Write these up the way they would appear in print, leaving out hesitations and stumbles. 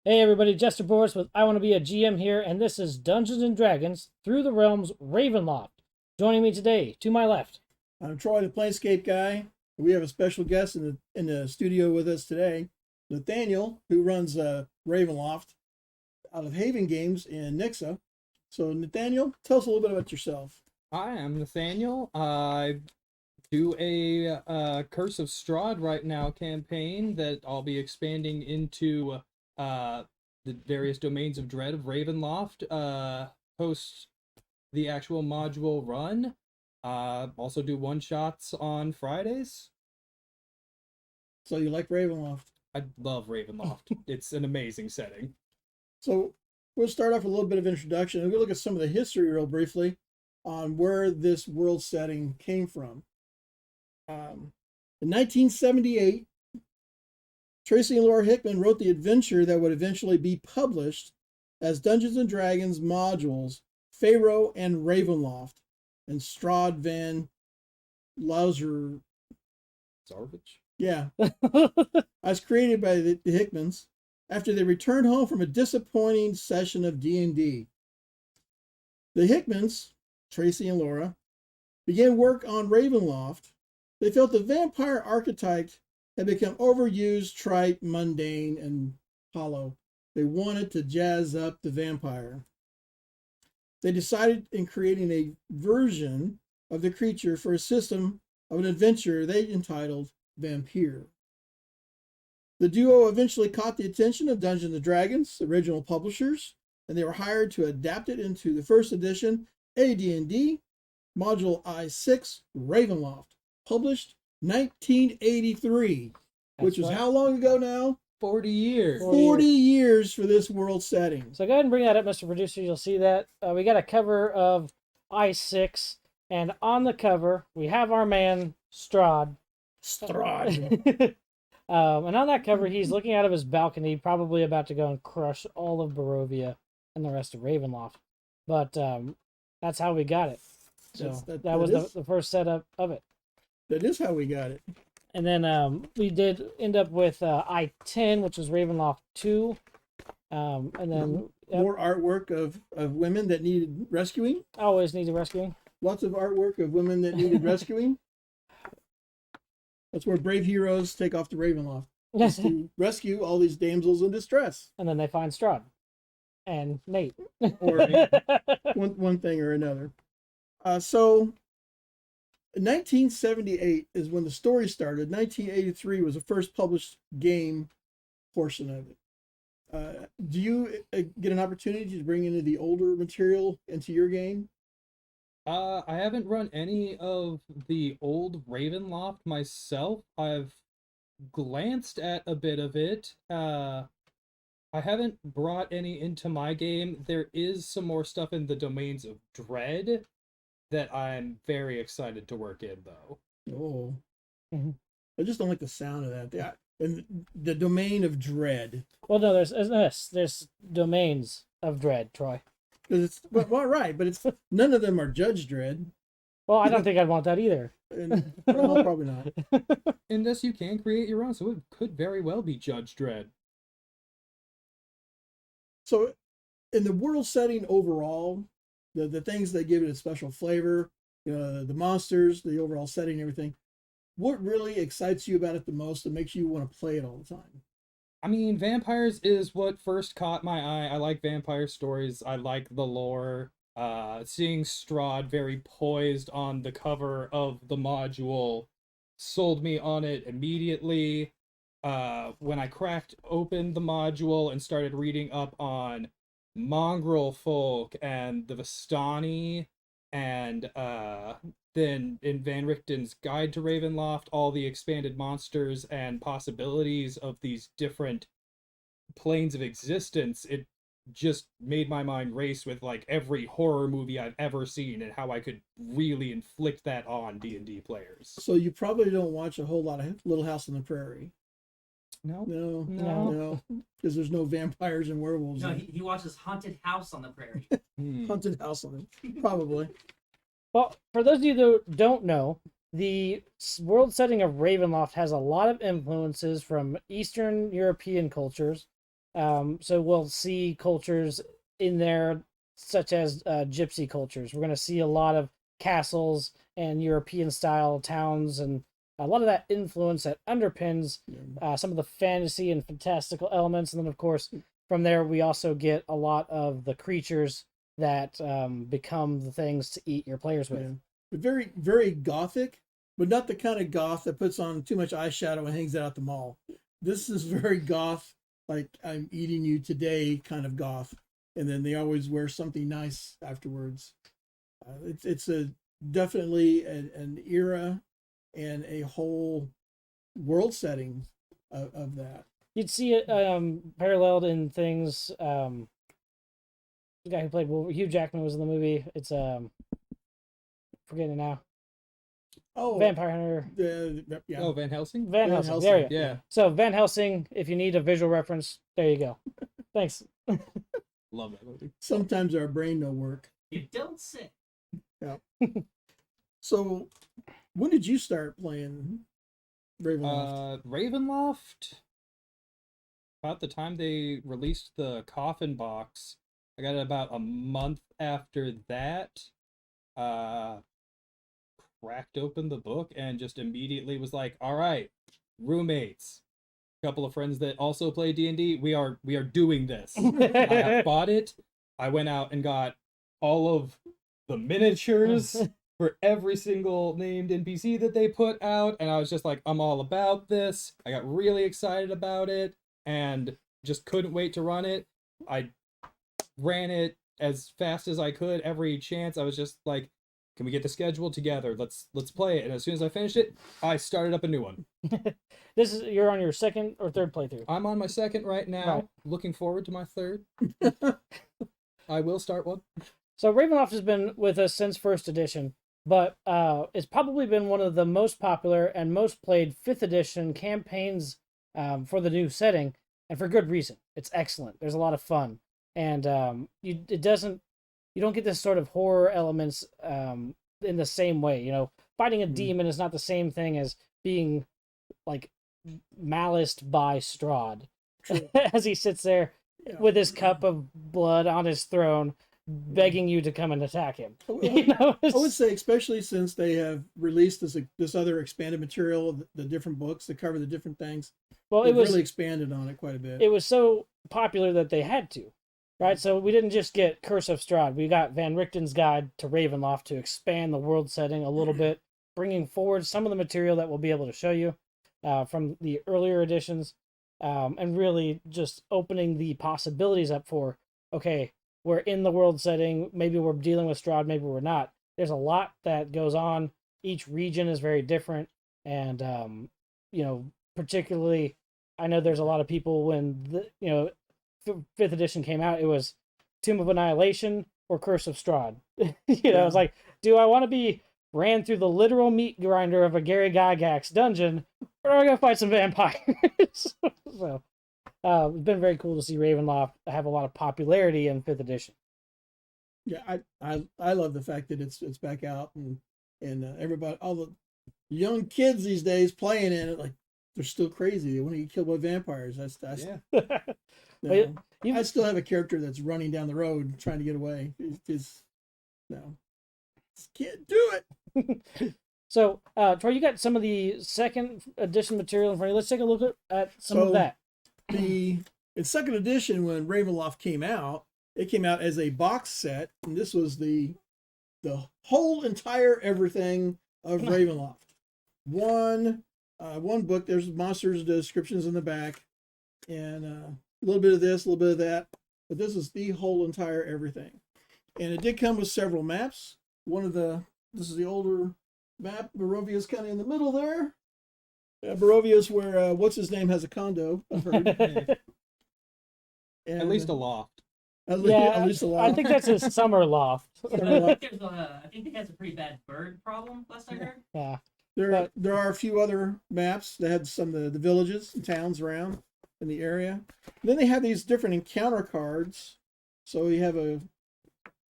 Hey everybody, Jester Borris with I Want to Be a GM here, and this is Dungeons and Dragons Through the Realms Ravenloft. Joining me today, to my left. I'm Troy, the Planescape guy. We have a special guest in the studio with us today, Nathaniel, who runs Ravenloft out of Haven Games in Nixa. So, Nathaniel, tell us a little bit about yourself. Hi, I'm Nathaniel. I do a Curse of Strahd right now campaign that I'll be expanding into the various domains of dread of Ravenloft. Post the actual module run. Also do one-shots on Fridays. So, you like Ravenloft? I love Ravenloft. It's an amazing setting. So, we'll start off with a little bit of introduction, and we'll look at some of the history real briefly on where this world setting came from. In 1978, Tracy and Laura Hickman wrote the adventure that would eventually be published as Dungeons and Dragons modules, Pharaoh and Ravenloft, and Strahd van Lauser. Zarvich? Yeah. As created by the Hickmans after they returned home from a disappointing session of D&D. The Hickmans, Tracy and Laura, began work on Ravenloft. They felt the vampire archetype had become overused, trite, mundane, and hollow. They wanted to jazz up the vampire. They decided in creating a version of the creature for a system of an adventure they entitled Vampire. The duo eventually caught the attention of Dungeons and Dragons, original publishers, and they were hired to adapt it into the first edition AD&D Module I6 Ravenloft, published 1983, which was how long ago now? 40 years. 40 years for this world setting. So go ahead and bring that up, Mr. Producer. You'll see that. We got a cover of I6, and on the cover, we have our man, Strahd. Strahd. And on that cover, he's looking out of his balcony, probably about to go and crush all of Barovia and the rest of Ravenloft. But that's how we got it. So that was the first setup of it. That is how we got it. And then we did end up with I-10, which was Ravenloft 2. And then more artwork of women that needed rescuing. Always needed rescuing. Lots of artwork of women that needed rescuing. That's where brave heroes take off to Ravenloft to rescue all these damsels in distress. And then they find Strahd and Nate. Or one thing or another. So 1978 is when the story started. 1983 was the first published game portion of it. Do you get an opportunity to bring any of the older material into your game? I haven't run any of the old Ravenloft myself. I've glanced at a bit of it. I haven't brought any into my game. There is some more stuff in the domains of Dread that I'm very excited to work in, though. Oh. Mm-hmm. I just don't like the sound of that. Yeah. And the domain of Dread. Well, no, there's domains of Dread, Troy. It's right, but it's none of them are Judge Dredd. Well, I don't think I'd want that either. And, well, probably not. Unless you can create your own, so it could very well be Judge Dredd. So, in the world setting overall, the things that give it a special flavor, the monsters, the overall setting, everything, what really excites you about it the most and makes you want to play it all the time? I mean, vampires is what first caught my eye. I like vampire stories. I like the lore. Seeing Strahd very poised on the cover of the module sold me on it immediately. When I cracked open the module and started reading up on mongrel folk and the Vistani, and then in Van Richten's Guide to Ravenloft, all the expanded monsters and possibilities of these different planes of existence, it just made my mind race with like every horror movie I've ever seen and how I could really inflict that on D&D players. So you probably don't watch a whole lot of Little House on the Prairie. No, because there's no vampires and werewolves. No, he watches Haunted House on the Prairie. Haunted House on it, probably. Well, for those of you that don't know, the world setting of Ravenloft has a lot of influences from Eastern European cultures, So we'll see cultures in there, such as gypsy cultures. We're going to see a lot of castles and European style towns, and a lot of that influence that underpins some of the fantasy and fantastical elements. And then, of course, from there, we also get a lot of the creatures that become the things to eat your players with. Yeah. But very, very gothic, but not the kind of goth that puts on too much eyeshadow and hangs out at the mall. This is very goth, like I'm eating you today kind of goth. And then they always wear something nice afterwards. It's a definitely an era and a whole world setting of that. You'd see it paralleled in things. The guy who played Hugh Jackman was in the movie. It's forgetting it now. Oh, Vampire Hunter. Yeah. Oh, Van Helsing? Van Helsing. There you go. Yeah. So Van Helsing, if you need a visual reference, there you go. Thanks. Love that movie. Sometimes our brain don't work. You don't say. Yeah. So, when did you start playing Ravenloft? Ravenloft. About the time they released the coffin box, I got it about a month after that. Cracked open the book and just immediately was like, all right, roommates, a couple of friends that also play D&D, we are doing this. I bought it. I went out and got all of the miniatures for every single named NPC that they put out, and I was just like, I'm all about this. I got really excited about it and just couldn't wait to run it. I ran it as fast as I could every chance. I was just like, can we get the schedule together? Let's play it. And as soon as I finished it, I started up a new one. You're on your second or third playthrough? I'm on my second right now. Right. Looking forward to my third. I will start one. So Ravenloft has been with us since first edition, but it's probably been one of the most popular and most played 5th edition campaigns for the new setting, and for good reason. It's excellent. There's a lot of fun, and you don't get this sort of horror elements in the same way. You know, fighting a demon is not the same thing as being like maliced by Strahd as he sits there with his cup of blood on his throne, begging you to come and attack him. You know, I would say, especially since they have released this other expanded material, the different books that cover the different things. Well, it was really expanded on it quite a bit. It was so popular that they had to. Right, so we didn't just get Curse of Strahd. We got Van Richten's Guide to Ravenloft to expand the world setting a little bit, bringing forward some of the material that we'll be able to show you from the earlier editions, and really just opening the possibilities up for, okay, we're in the world setting, maybe we're dealing with Strahd, maybe we're not. There's a lot that goes on. Each region is very different, and, particularly, I know there's a lot of people when, 5th edition came out, it was Tomb of Annihilation or Curse of Strahd. It's like, do I want to be ran through the literal meat grinder of a Gary Gygax dungeon, or am I going to fight some vampires? So, it's been very cool to see Ravenloft have a lot of popularity in 5th edition. Yeah, I love the fact that it's back out and everybody, all the young kids these days playing in it, like, they're still crazy. They want to get killed by vampires. I still have a character that's running down the road trying to get away. Just can't do it. So, Troy, you got some of the 2nd edition material in front of you. Let's take a look at some of that. In 2nd edition, when Ravenloft came out, it came out as a box set, and this was the whole entire everything of Ravenloft. One book. There's monsters descriptions in the back, and a little bit of this, a little bit of that. But this is the whole entire everything, and it did come with several maps. This is the older map. Barovia's kind of in the middle there. Barovia's where what's his name has a condo. I've heard. And, at least a loft. At least a loft. I think that's his summer loft. I think he has a pretty bad bird problem, last I heard. Yeah. There are a few other maps that had some of the villages and towns around in the area. And then they have these different encounter cards. So you have a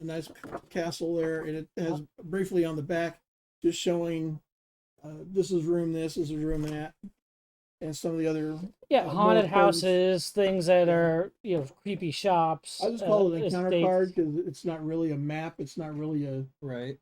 nice castle there, and it has briefly on the back just showing this is room this is room that. and some of the other haunted more houses, things that are creepy shops. I just call it an encounter estates. card because it's not really a map. It's not really a Right.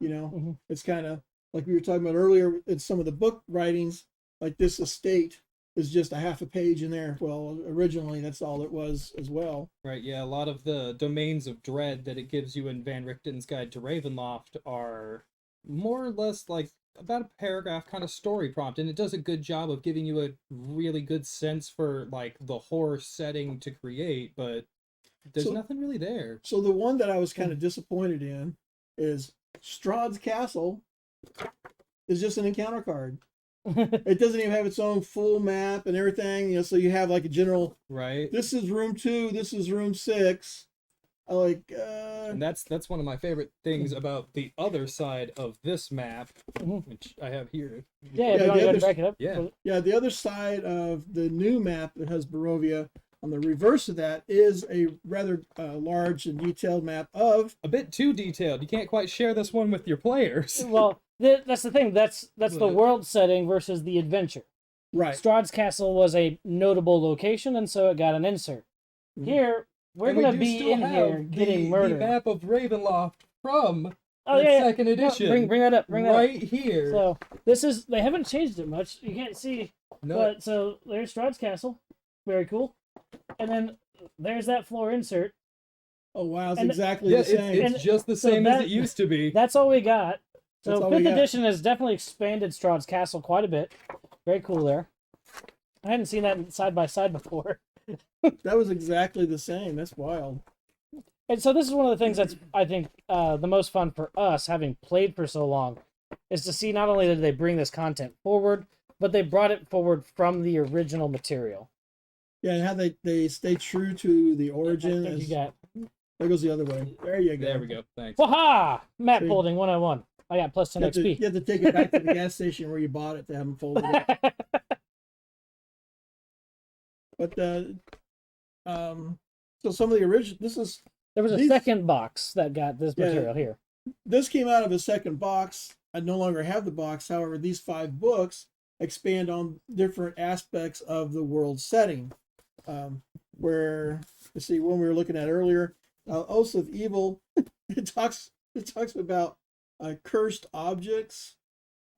It's kind of like we were talking about earlier. In some of the book writings, like this estate is just a half a page in there. Well, originally that's all it was as well. Right, yeah, a lot of the domains of dread that it gives you in Van Richten's Guide to Ravenloft are more or less like about a paragraph kind of story prompt, and it does a good job of giving you a really good sense for like the horror setting to create, but there's nothing really there. So the one that I was kind of disappointed in is Strahd's Castle is just an encounter card. It doesn't even have its own full map and everything, so you have like a general, right, this is room 2, this is room 6. And that's one of my favorite things about the other side of this map, which I have here. Yeah, if you want to go back it up. Yeah, the other side of the new map that has Barovia, on the reverse of that is a rather large and detailed map of... A bit too detailed. You can't quite share this one with your players. Well, that's the thing. That's the world setting versus the adventure. Right. Strahd's Castle was a notable location, and so it got an insert. Here, we're going to be in here getting murdered. The map of Ravenloft from second edition. No, bring that up. Bring that up. Right here. So this is, they haven't changed it much. You can't see. No. But so there's Strahd's Castle. Very cool. And then there's that floor insert. Oh wow, it's exactly the same. It's just the same as it used to be. That's all we got. So 5th edition has definitely expanded Strahd's Castle quite a bit. Very cool there. I hadn't seen that side by side before. That was exactly the same. That's wild. And so this is one of the things that's, I think, the most fun for us, having played for so long, is to see not only did they bring this content forward, but they brought it forward from the original material. Yeah, and how they stay true to the origin. You got. There goes the other way. There you go. There we go. Thanks. Waha! Map folding 101. I got plus 10 XP. You have to take it back to the gas station where you bought it to have them folded it. But so some of the original, there was a second box that got this material here. This came out of a second box. I no longer have the box. However, these 5 books expand on different aspects of the world setting. Where, let's see, when we were looking at earlier, Oaths of Evil, it talks about cursed objects,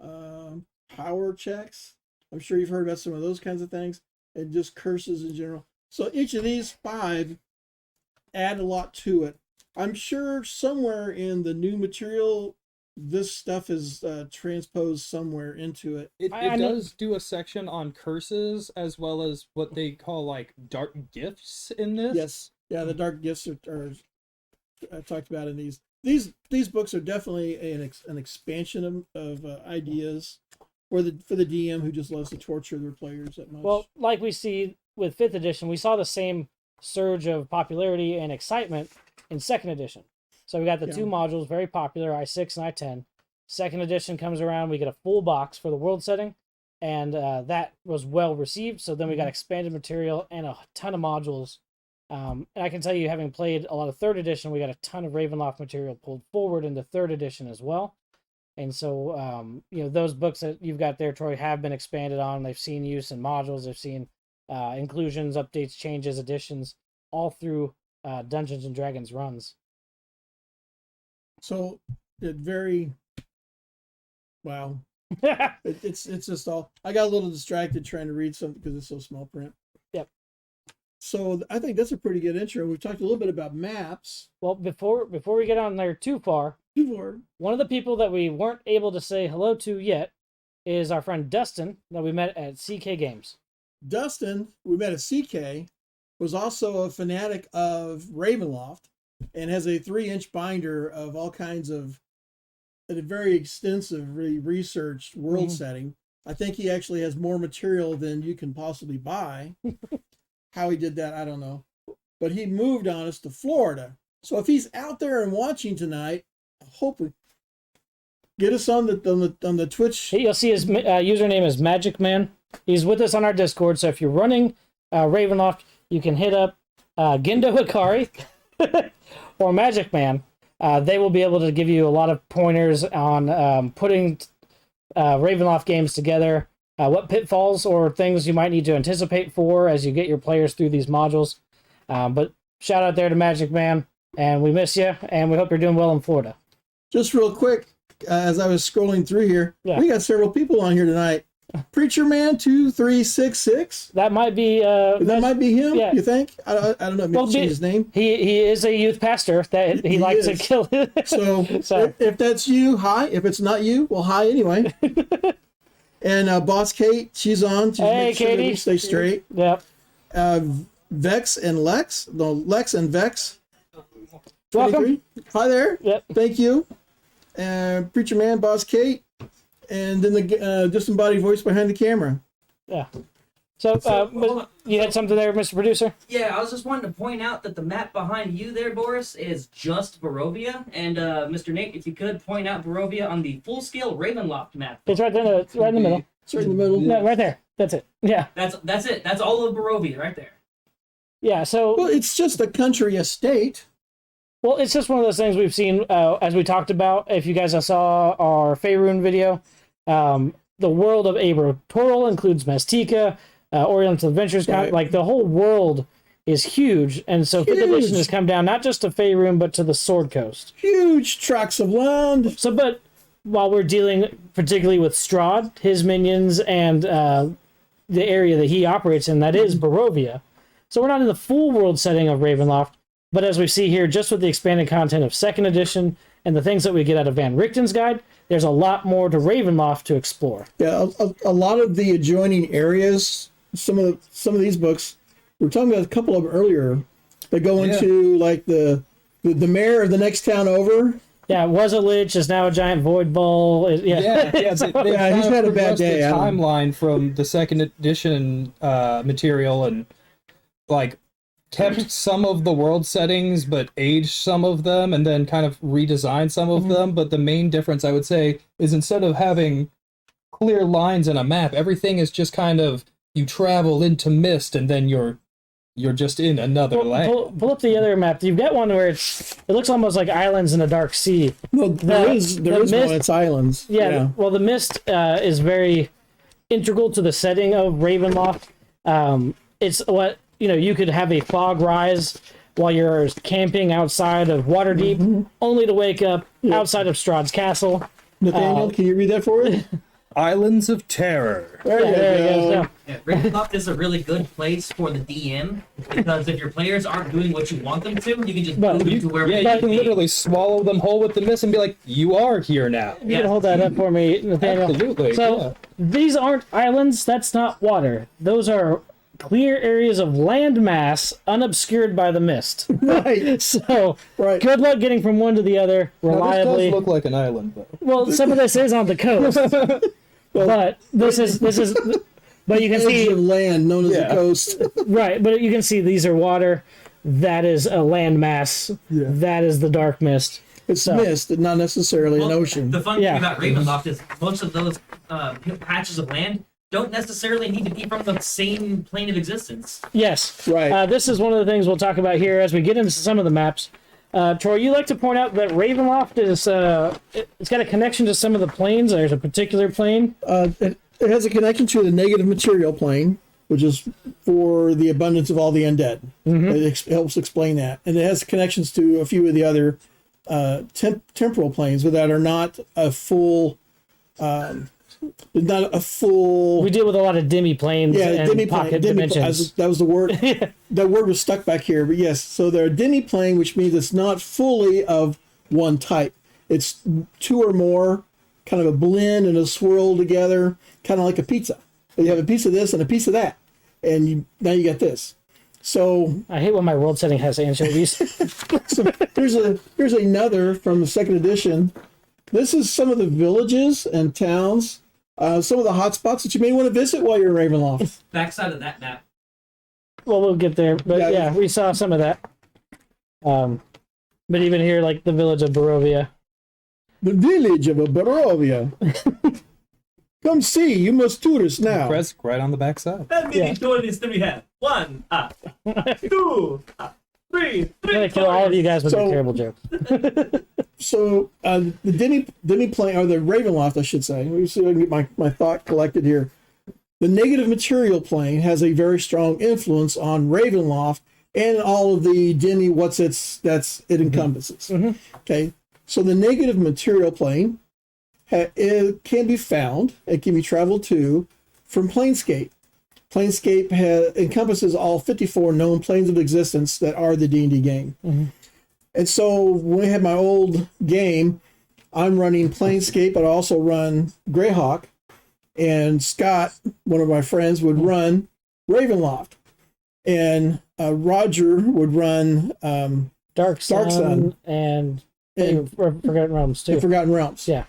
power checks. I'm sure you've heard about some of those kinds of things, and just curses in general. So each of these 5 add a lot to it. I'm sure somewhere in the new material, this stuff is transposed somewhere into it. It does do a section on curses as well as what they call like dark gifts in this. Yes, yeah, the dark gifts are talked about in these. These books are definitely an expansion of ideas for the DM who just loves to torture their players that much. Well, like we see with 5th edition, we saw the same surge of popularity and excitement in 2nd edition. So we got the 2 modules, very popular, I6 and I10. 2nd edition comes around, we get a full box for the world setting, and that was well received. So then we got expanded material and a ton of modules. And I can tell you, having played a lot of 3rd edition, we got a ton of Ravenloft material pulled forward into 3rd edition as well. And so, those books that you've got there, Troy, have been expanded on. They've seen use in modules. They've seen inclusions, updates, changes, additions, all through Dungeons and Dragons runs. So wow. It's just all, I got a little distracted trying to read something because it's so small print. Yep. So I think that's a pretty good intro. We've talked a little bit about maps. Well, before we get on there too far, one of the people that we weren't able to say hello to yet is our friend Dustin that we met at CK Games. Dustin, we met at CK, was also a fanatic of Ravenloft and has a 3-inch binder of all kinds of a very extensively researched world setting. I think he actually has more material than you can possibly buy. How he did that, I don't know. But he moved on us to Florida. So if he's out there and watching tonight, I hope we get us on the Twitch. You'll see his username is Magic Man. He's with us on our Discord. So if you're running Ravenloft, you can hit up Gendo Hikari or Magic Man. They will be able to give you a lot of pointers on putting Ravenloft games together, what pitfalls or things you might need to anticipate for as you get your players through these modules. But shout out there to Magic Man, and we miss you, and we hope you're doing well in Florida. Just real quick, as I was scrolling through here, we got several people on here tonight. Preacher Man 2366. That might be might be him. Yeah. You think? I don't know. Maybe change his name. He is a youth pastor that he likes to kill. So if that's you, hi. If it's not you, well, hi anyway. And Boss Kate, she's on. She's hey, sure Katie, we stay straight. Yep. Vex and Lex. No, Lex and Vex. Welcome. Hi there. Yep. Thank you. Preacher Man, Boss Kate. And then the disembodied voice behind the camera. Yeah. So you had something there, Mr. Producer? Yeah, I was just wanting to point out that the map behind you there, Borris, is just Barovia. And Mr. Nate, if you could point out Barovia on the full-scale Ravenloft map. It's right there. It's right in the middle. It's right in the middle. No, right there. That's it. Yeah. That's it. That's all of Barovia right there. Yeah. So. Well, it's just a country estate. Well, it's just one of those things we've seen, as we talked about. If you guys saw our Faerun video, the world of Aber Toril includes Mestika, Oriental Adventures, right. Like the whole world is huge, and so 5th edition has come down not just to Faerun but to the Sword Coast. Huge tracts of land. So, but while we're dealing particularly with Strahd, his minions, and the area that he operates in, that is Barovia. So we're not in the full world setting of Ravenloft. But as we see here, just with the expanded content of 2nd edition and the things that we get out of Van Richten's guide, there's a lot more to Ravenloft to explore. Yeah, a lot of the adjoining areas, some of these books, we were talking about a couple of them earlier, that go into like the mayor of the next town over. Yeah, it was a lich, is now a giant void ball. He's had a bad day. The timeline from the 2nd edition material and like kept some of the world settings but aged some of them and then kind of redesigned some of them. But the main difference I would say is instead of having clear lines in a map, everything is just kind of you travel into mist and then you're just in another land. Pull up the other map. You've got one where it looks almost like islands in a dark sea. Well, there is mist, one. It's islands. Yeah. Well, the mist is very integral to the setting of Ravenloft. It's what you could have a fog rise while you're camping outside of Waterdeep, only to wake up outside of Strahd's castle. Nathaniel, can you read that for us? Islands of Terror. There you go. Yeah, Ravenloft is a really good place for the DM because if your players aren't doing what you want them to, you can just move into wherever you can literally swallow them whole with the mist and be like, you are here now. You can hold that up for me, Nathaniel. Absolutely. So these aren't islands. That's not water. Those are clear areas of landmass unobscured by the mist. Right. So good luck getting from one to the other reliably. Now, this does look like an island, though. Well, some of this is on the coast. But this is but you can see of land known as the coast. Right, but you can see these are water. That is a landmass. Yeah. That is the dark mist. It's mist, not necessarily an ocean. The fun thing about Ravenloft is most of those patches of land don't necessarily need to be from the same plane of existence. Yes. Right. This is one of the things we'll talk about here as we get into some of the maps. Troy, you like to point out that Ravenloft is it's got a connection to some of the planes. There's a particular plane. It has a connection to the negative material plane, which is for the abundance of all the undead. It helps explain that. And it has connections to a few of the other temporal planes that are not a full... We deal with a lot of demi-planes and pocket dimensions. That was the word. That word was stuck back here, but yes. So they're a demi-plane, which means it's not fully of one type. It's two or more, kind of a blend and a swirl together, kind of like a pizza. You have a piece of this and a piece of that, and now you got this. So I hate when my world setting has anchovies. So here's another from the 2nd edition. This is some of the villages and towns. Some of the hot spots that you may want to visit while you're in Ravenloft. Backside of that map. Well, we'll get there, but we saw some of that. But even here, like the village of Barovia. The village of Barovia. Come see, you must tourist now. Press right on the backside. How many tourists do we have? 1, 2, 3. I'm gonna kill all of you guys with a terrible joke. So the demi plane, or the Ravenloft, I should say. Let me see if I can get my thought collected here. The negative material plane has a very strong influence on Ravenloft and all of the demi it encompasses. Okay, so the negative material plane it can be found, it can be traveled to from Planescape. Planescape encompasses all 54 known planes of existence that are the D&D game. And so when I had my old game, I'm running Planescape, but I also run Greyhawk. And Scott, one of my friends, would run Ravenloft. And Roger would run Dark Sun and Forgotten Realms too. Forgotten Realms. Yeah.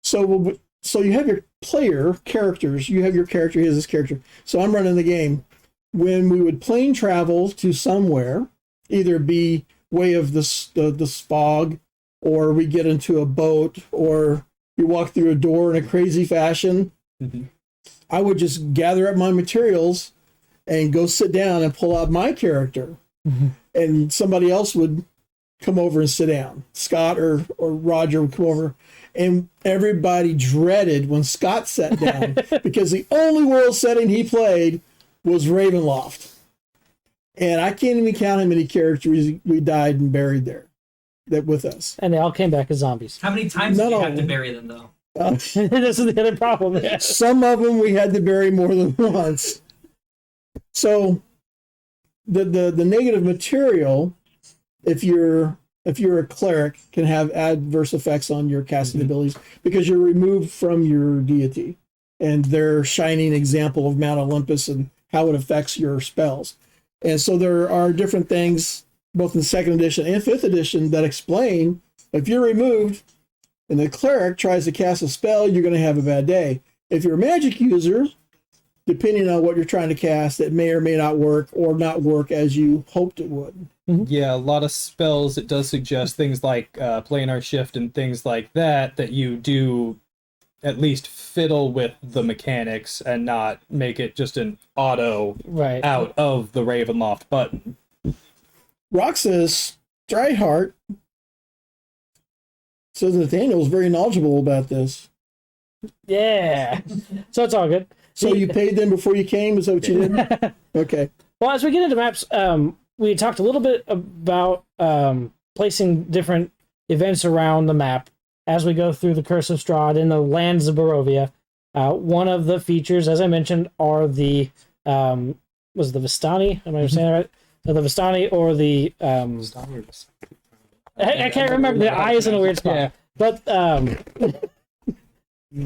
So you have your player characters. You have your character. He has this character. So I'm running the game. When we would plane travel to somewhere, either be way of the spog, or we get into a boat, or we walk through a door in a crazy fashion, I would just gather up my materials and go sit down and pull out my character. And somebody else would come over and sit down. Scott or Roger would come over. And everybody dreaded when Scott sat down because the only world setting he played was Ravenloft. And I can't even count how many characters we died and buried there that with us. And they all came back as zombies. How many times did you have to bury them, though? This is the other problem. Some of them we had to bury more than once. So the negative material, if you're a cleric, can have adverse effects on your casting abilities because you're removed from your deity and their shining example of Mount Olympus and how it affects your spells. And so there are different things, both in 2nd edition and 5th edition, that explain if you're removed and the cleric tries to cast a spell, you're going to have a bad day. If you're a magic user, depending on what you're trying to cast, it may or may not work or not work as you hoped it would. Yeah, a lot of spells, it does suggest things like planar shift and things like that you do at least fiddle with the mechanics and not make it just an auto out of the Ravenloft button. Roxas Dryheart says Nathaniel was very knowledgeable about this. Yeah. So it's all good. So you paid them before you came? Is that what you did? Okay. Well, as we get into maps, we talked a little bit about placing different events around the map as we go through the Curse of Strahd in the lands of Barovia. One of the features, as I mentioned, are the was the Vistani? Am I saying that right? The Vistani or the I can't remember. The eye is in a weird spot. Yeah. But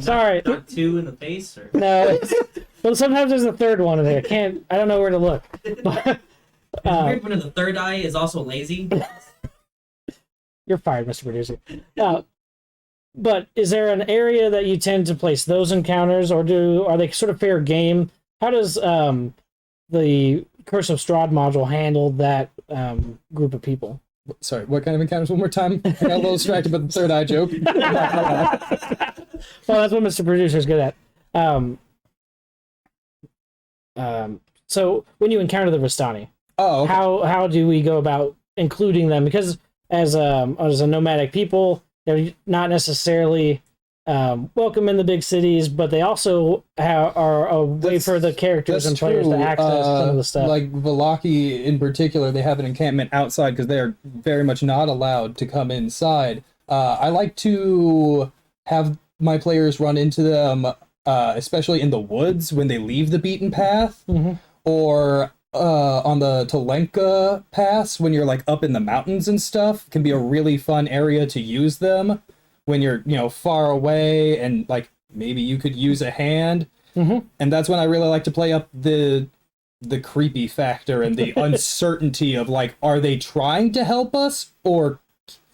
sorry. Not 2 in the face, or no. Well, sometimes there's a third one in there. I don't know where to look. But, weird when the third eye is also lazy. You're fired, Mr. Producer. But is there an area that you tend to place those encounters, or are they sort of fair game? How does the Curse of Strahd module handle that group of people? Sorry, what kind of encounters? One more time. I got a little distracted by the third eye joke. Well, that's what Mr. Producer is good at. So when you encounter the Vistani, okay. how do we go about including them? Because as a nomadic people, they're not necessarily welcome in the big cities, but they also are a way for the characters and players to access some of the stuff. Like Vallaki in particular, they have an encampment outside because they are very much not allowed to come inside. I like to have my players run into them, especially in the woods when they leave the beaten path, or on the Tolenka pass when you're like up in the mountains and stuff. It can be a really fun area to use them when you're far away and like maybe you could use a hand. And that's when I really like to play up the creepy factor and the uncertainty of like, are they trying to help us or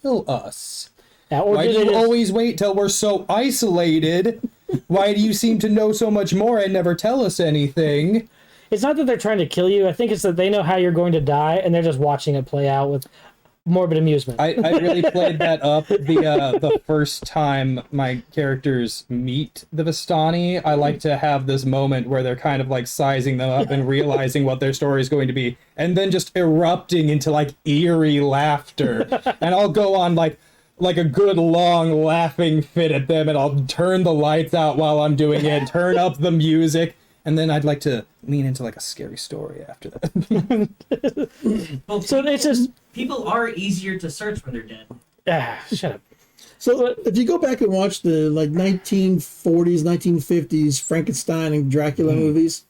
kill us? Why do you always wait till we're so isolated? Why do you seem to know so much more and never tell us anything? It's not that they're trying to kill you. I think it's that they know how you're going to die, and they're just watching it play out with morbid amusement. I really played that up the first time my characters meet the Vistani. I like to have this moment where they're kind of like sizing them up and realizing what their story is going to be, and then just erupting into like eerie laughter. And I'll go on like a good long laughing fit at them, and I'll turn the lights out while I'm doing it, turn up the music, And then I'd like to lean into like a scary story after that. Well, So it's just people are easier to search when they're dead. shut up. So if you go back and watch the 1940s, 1950s Frankenstein and Dracula movies,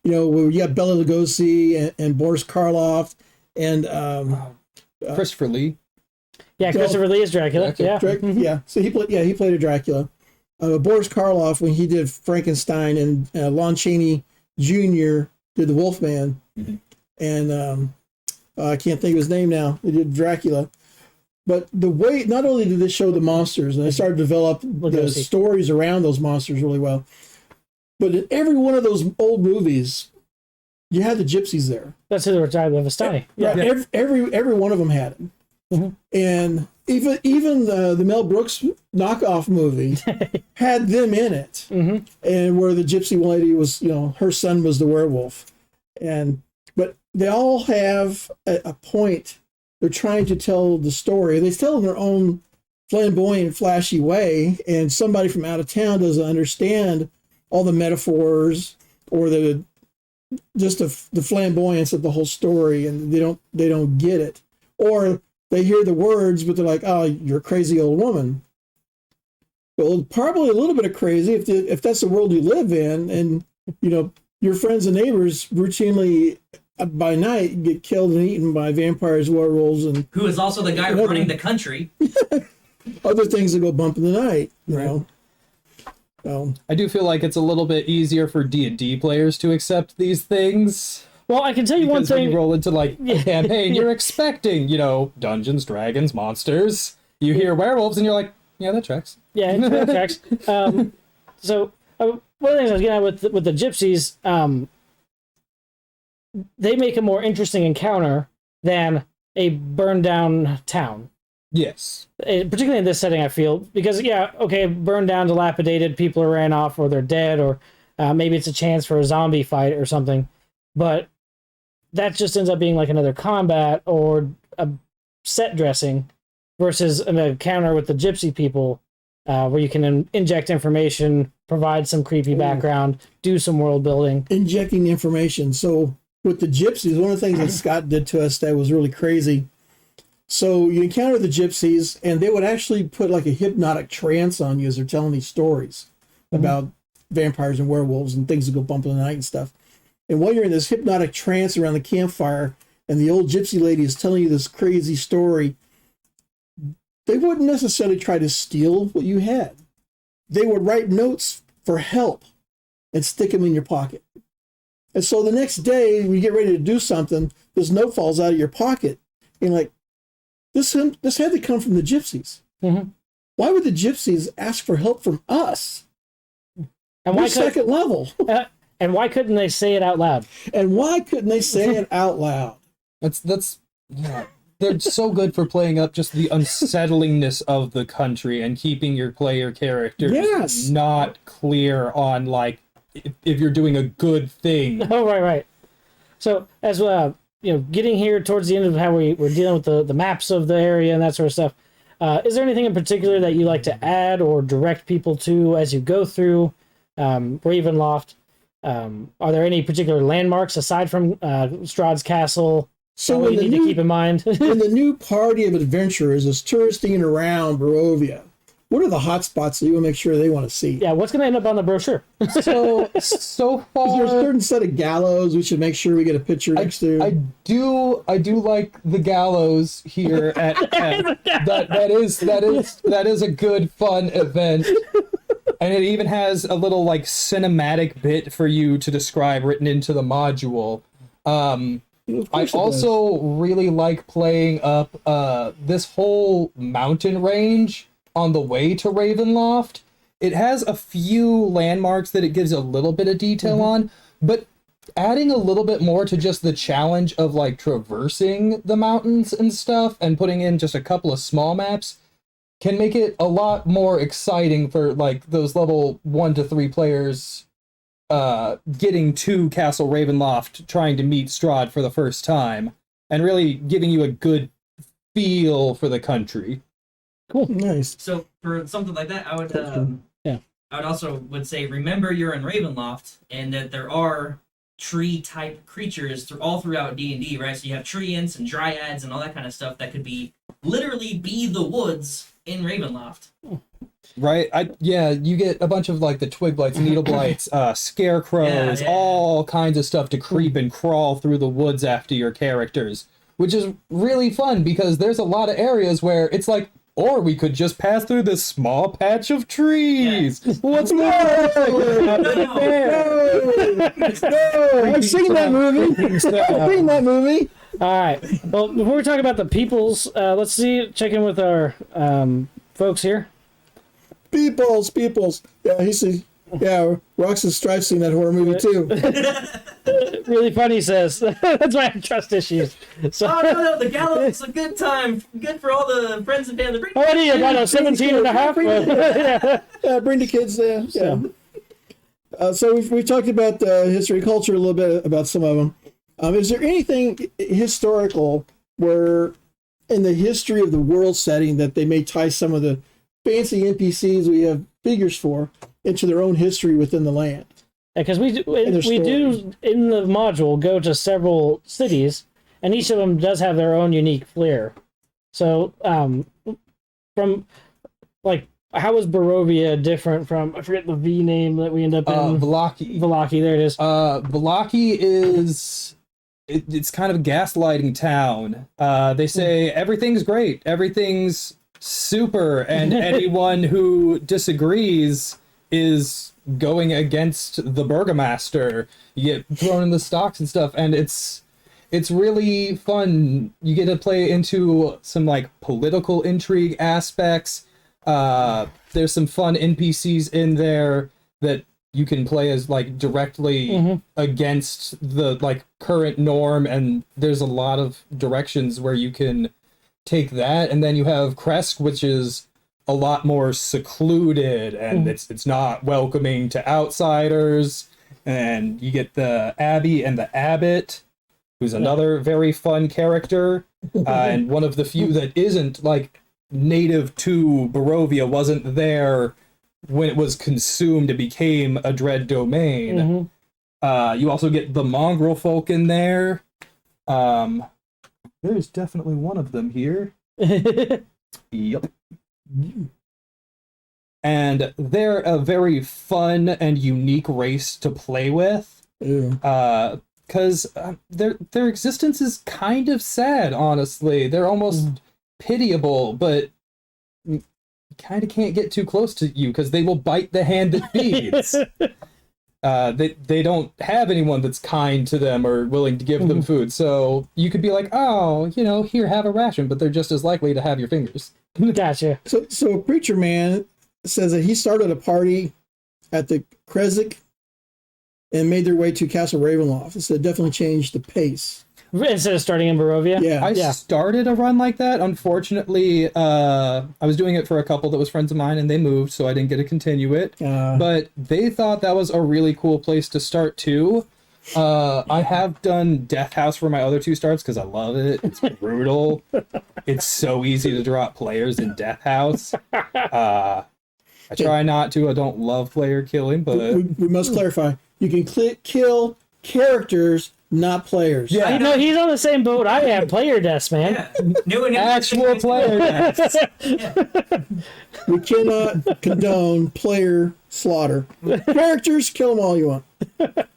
where you got Bela Lugosi and Boris Karloff and Christopher Lee. Yeah, Christopher Lee is Dracula. Yeah. So he played a Dracula. Boris Karloff, when he did Frankenstein, and Lon Chaney Jr. did the Wolfman, and I can't think of his name now. They did Dracula. But the way, not only did they show the monsters, and they started to develop the stories around those monsters really well, but in every one of those old movies, you had the gypsies there. That's who they were talking about, Vistani. Yeah. Right. Every one of them had it. Mm-hmm. And even the Mel Brooks knockoff movie had them in it, and where the gypsy lady was, her son was the werewolf, but they all have a point. They're trying to tell the story. They tell in their own flamboyant, flashy way, and somebody from out of town doesn't understand all the metaphors or the flamboyance of the whole story, and they don't get it, or they hear the words, but they're like, "Oh, you're a crazy old woman." Well, probably a little bit of crazy if that's the world you live in, and your friends and neighbors routinely by night get killed and eaten by vampires, werewolves, and who is also the guy running the country. Other things that go bump in the night, I do feel like it's a little bit easier for D&D players to accept these things. Well, I can tell you one thing. When you roll into a campaign, you're expecting, Dungeons, Dragons, monsters. You hear werewolves, and you're like, yeah, that tracks. Yeah, that tracks. So one of the things I was getting at with the gypsies, they make a more interesting encounter than a burned down town. Yes. Particularly in this setting, I feel, because burned down, dilapidated, people ran off or they're dead, or maybe it's a chance for a zombie fight or something, but that just ends up being like another combat or a set dressing versus an encounter with the gypsy people, where you can inject information, provide some creepy background, do some world building. Injecting information. So with the gypsies, one of the things that Scott did to us that was really crazy. So you encounter the gypsies, and they would actually put like a hypnotic trance on you as they're telling these stories about vampires and werewolves and things that go bump in the night and stuff. And while you're in this hypnotic trance around the campfire, and the old gypsy lady is telling you this crazy story, they wouldn't necessarily try to steal what you had. They would write notes for help and stick them in your pocket. And so the next day, when you get ready to do something, this note falls out of your pocket. And like, this had to come from the gypsies. Mm-hmm. Why would the gypsies ask for help from us? And why second level? And why couldn't they say it out loud? And why couldn't they say it out loud? That's they're so good for playing up just the unsettlingness of the country and keeping your player characters not clear on like if you're doing a good thing. Oh, right. So as getting here towards the end of how we're dealing with the maps of the area and that sort of stuff, is there anything in particular that you like to add or direct people to as you go through Ravenloft? Are there any particular landmarks aside from Strahd's castle that you need to keep in mind? When the new party of adventurers is touristing around Barovia, what are the hot spots that you want to make sure they want to see? Yeah, what's going to end up on the brochure? So far, is there a certain set of gallows we should make sure we get a picture next to? I do like the gallows here at that is a good fun event. And it even has a little like cinematic bit for you to describe written into the module. I also really like playing up this whole mountain range on the way to Ravenloft. It has a few landmarks that it gives a little bit of detail on, but adding a little bit more to just the challenge of like traversing the mountains and stuff and putting in just a couple of small maps can make it a lot more exciting for like those level 1 to 3 players getting to Castle Ravenloft, trying to meet Strahd for the first time, and really giving you a good feel for the country. Cool. Nice. So for something like that, I would I would also would say remember you're in Ravenloft and that there are tree type creatures all throughout D&D, right? So you have tree ents and dryads and all that kind of stuff that could literally be the woods in Ravenloft. Right? You get a bunch of like the twig blights, needle blights, scarecrows, all kinds of stuff to creep and crawl through the woods after your characters, which is really fun because there's a lot of areas where it's like, or we could just pass through this small patch of trees. Yeah. What's that? No, I've seen that movie. I've seen that movie. All right. Well, before we talk about the peoples, let's check in with our folks here. Peoples. Yeah, Roxas Strife seen that horror movie too. Really funny, says. That's why I have trust issues. So, no, the gallows is a good time. Good for all the friends and family. What are you, about a 17 and a half? Bring the kids there. Yeah. So we've talked about history, culture, a little bit about some of them. Is there anything historical where in the history of the world setting that they may tie some of the fancy NPCs we have figures for into their own history within the land? Because we do in the module go to several cities, and each of them does have their own unique flair. So, from like, how is Barovia different from, I forget the V name that we end up in? Vallaki, there it is. Vallaki is it's kind of a gaslighting town. They say everything's great, everything's super, and anyone who disagrees is going against the burgomaster. You get thrown in the stocks and stuff, and it's really fun. You get to play into some like political intrigue aspects. There's some fun NPCs in there that you can play as like directly against the like current norm, and there's a lot of directions where you can take that. And then you have Kresk, which is a lot more secluded, and it's not welcoming to outsiders. And you get the Abbey and the Abbot, who's another very fun character, and one of the few that isn't like native to Barovia, wasn't there when it was consumed and became a dread domain. You also get the mongrel folk in there. There's definitely one of them here. Yep. And they're a very fun and unique race to play with. Because their existence is kind of sad, honestly. They're almost pitiable, but you kind of can't get too close to you because they will bite the hand that feeds. They don't have anyone that's kind to them or willing to give them food. So you could be like, oh, here, have a ration, but they're just as likely to have your fingers. Gotcha. So Preacher Man says that he started a party at the Krezik and made their way to Castle Ravenloft. So it definitely changed the pace. Instead of starting in Barovia? Yeah. I started a run like that. Unfortunately, I was doing it for a couple that was friends of mine, and they moved, so I didn't get to continue it. But they thought that was a really cool place to start, too. I have done Death House for my other two starts, because I love it. It's brutal. It's so easy to drop players in Death House. I try not to. I don't love player killing, but... We must clarify. You can kill characters, not players. Yeah, he's on the same boat I am. Player deaths, man. Yeah. Actual player deaths. We cannot condone player slaughter. Characters, kill them all you want.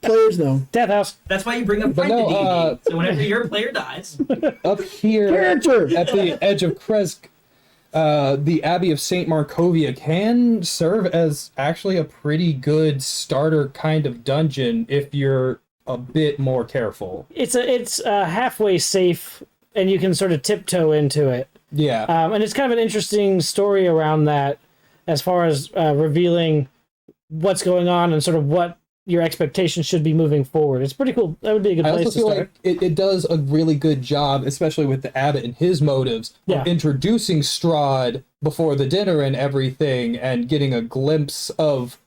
Players, no. Death House. That's why you bring a friend to D&D. So whenever your player dies... Up here Character! At the edge of Kresk, the Abbey of St. Markovia can serve as actually a pretty good starter kind of dungeon if you're a bit more careful. It's halfway safe, and you can sort of tiptoe into it. Yeah. And it's kind of an interesting story around that, as far as revealing what's going on and sort of what your expectations should be moving forward. It's pretty cool. That would be a good place to start. Like it does a really good job, especially with the Abbot and his motives, of introducing Strahd before the dinner and everything, and getting a glimpse of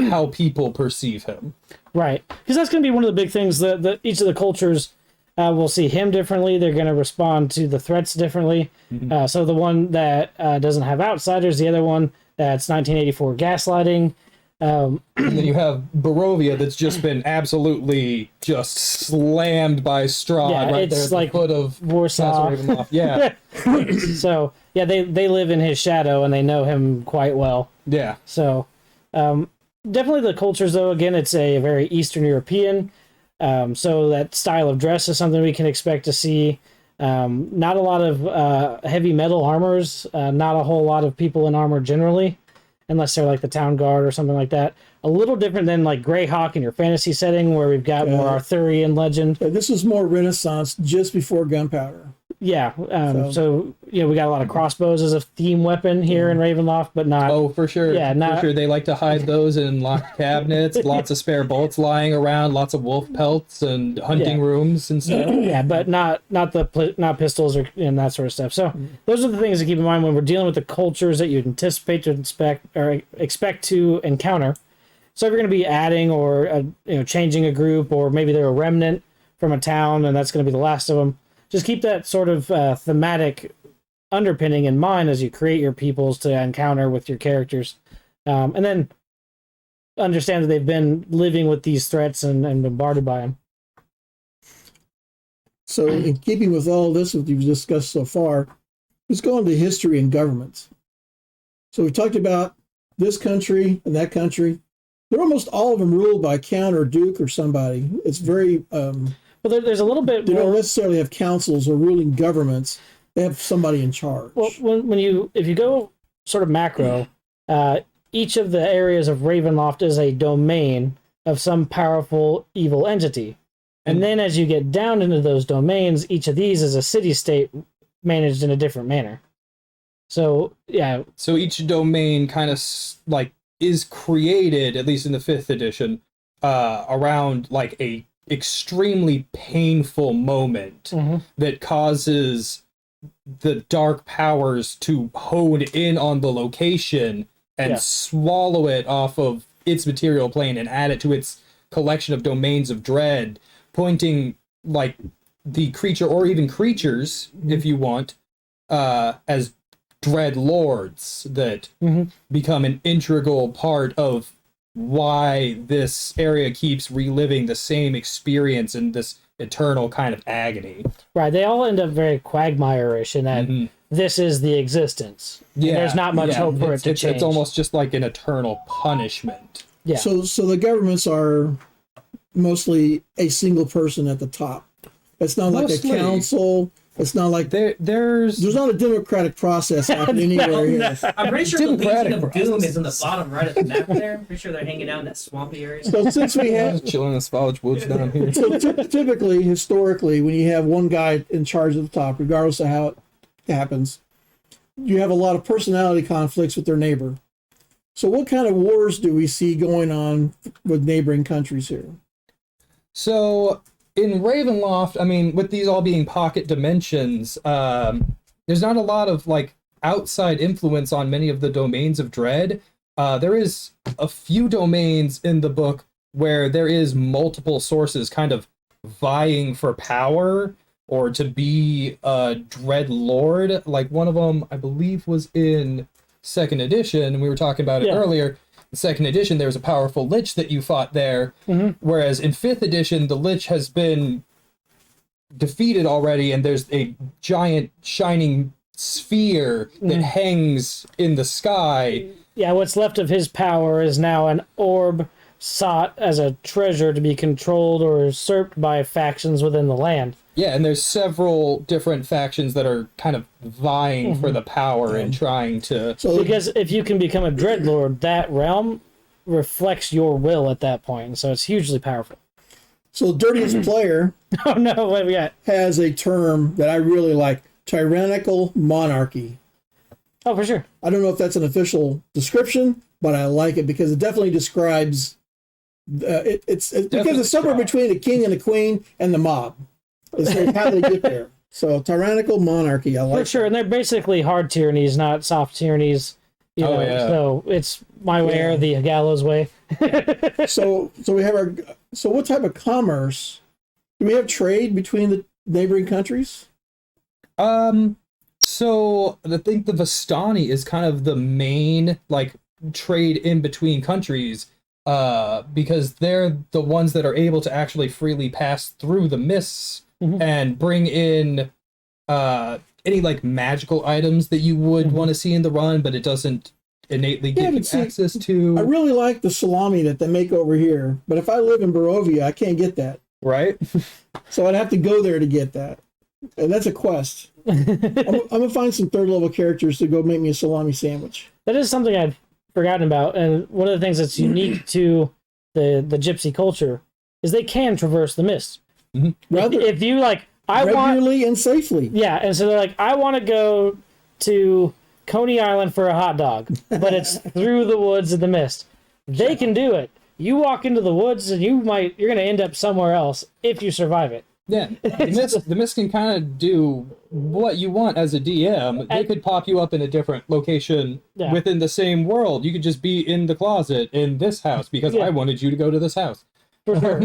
how people perceive him. Right. Because that's going to be one of the big things that each of the cultures will see him differently. They're going to respond to the threats differently. So the one that doesn't have outsiders, the other one that's 1984 gaslighting. And then you have Barovia that's just been absolutely just slammed by Strahd right there at the foot of Warsaw. Ravenloft. Yeah. So, yeah, they live in his shadow and they know him quite well. Yeah. So, definitely the cultures, though, again, it's a very Eastern European. So that style of dress is something we can expect to see. Not a lot of heavy metal armors, not a whole lot of people in armor generally, unless they're like the town guard or something like that. A little different than like Greyhawk in your fantasy setting, where we've got more Arthurian legend. This is more Renaissance, just before gunpowder. Yeah, so we got a lot of crossbows as a theme weapon here in Ravenloft, but not. Oh, for sure. Yeah, for sure. They like to hide those in locked cabinets. Lots of spare bullets lying around. Lots of wolf pelts and hunting rooms and stuff. Yeah, but not pistols or and that sort of stuff. So those are the things to keep in mind when we're dealing with the cultures that you'd anticipate to expect to encounter. So if you're going to be adding or changing a group, or maybe they're a remnant from a town and that's going to be the last of them. Just keep that sort of thematic underpinning in mind as you create your peoples to encounter with your characters. And then understand that they've been living with these threats and bombarded by them. So in keeping with all this that you've discussed so far, let's go into history and governments. So we've talked about this country and that country. They're almost all of them ruled by count or duke or somebody. It's very... Well, there's a little bit. They don't necessarily have councils or ruling governments. They have somebody in charge. Well, if you go sort of macro, each of the areas of Ravenloft is a domain of some powerful evil entity, and then as you get down into those domains, each of these is a city-state managed in a different manner. So yeah. So each domain kind of like is created, at least in the 5th edition, around like a extremely painful moment that causes the dark powers to hone in on the location and swallow it off of its material plane and add it to its collection of domains of dread, pointing like the creature or even creatures, if you want, as dread lords that become an integral part of why this area keeps reliving the same experience in this eternal kind of agony. Right. They all end up very Quagmire-ish in that this is the existence. Yeah. There's not much hope for it to change. It's almost just like an eternal punishment. Yeah. So the governments are mostly a single person at the top. It's not like a council. It's not like there's not a democratic process happening anywhere here. I'm pretty sure the Legion of Doom is in the bottom right of the map there. I'm pretty sure they're hanging out in that swampy area. So since we have chilling in the Spallage Woods down here. So typically, historically, when you have one guy in charge of the top, regardless of how it happens, you have a lot of personality conflicts with their neighbor. So what kind of wars do we see going on with neighboring countries here? So in Ravenloft, I mean, with these all being pocket dimensions, there's not a lot of like outside influence on many of the domains of dread. There is a few domains in the book where there is multiple sources kind of vying for power or to be a dread lord. Like one of them, I believe, was in 2nd edition, and we were talking about it earlier. In 2nd edition, there was a powerful lich that you fought there, whereas in 5th edition, the lich has been defeated already, and there's a giant shining sphere that hangs in the sky. Yeah, what's left of his power is now an orb sought as a treasure to be controlled or usurped by factions within the land. Yeah, and there's several different factions that are kind of vying for the power and trying to... Because if you can become a dreadlord, that realm reflects your will at that point, so it's hugely powerful. So Dirtiest Player oh no, what we got? Has a term that I really like, tyrannical monarchy. Oh, for sure. I don't know if that's an official description, but I like it because it definitely describes... it's because it's somewhere between a king and a queen and the mob. It's like how they get there. So tyrannical monarchy, I like. For sure, and they're basically hard tyrannies, not soft tyrannies. You know, so it's my way or the gallows way. So we have so what type of commerce do we have? Trade between the neighboring countries? So I think the Vistani is kind of the main like trade in between countries, because they're the ones that are able to actually freely pass through the mists and bring in any like magical items that you would want to see in the run, but it doesn't innately give you access to. I really like the salami that they make over here, but if I live in Barovia, I can't get that. Right? So I'd have to go there to get that. And that's a quest. I'm gonna find some third level characters to go make me a salami sandwich. That is something I'd forgotten about, and one of the things that's unique to the gypsy culture is they can traverse the mist. If you like, regularly and safely. Yeah, and so they're like, I want to go to Coney Island for a hot dog, but it's through the woods of the mist. They can do it. You walk into the woods and you're going to end up somewhere else if you survive it. Yeah, the mist can kind of do what you want as a DM. They could pop you up in a different location within the same world. You could just be in the closet in this house because I wanted you to go to this house. For sure.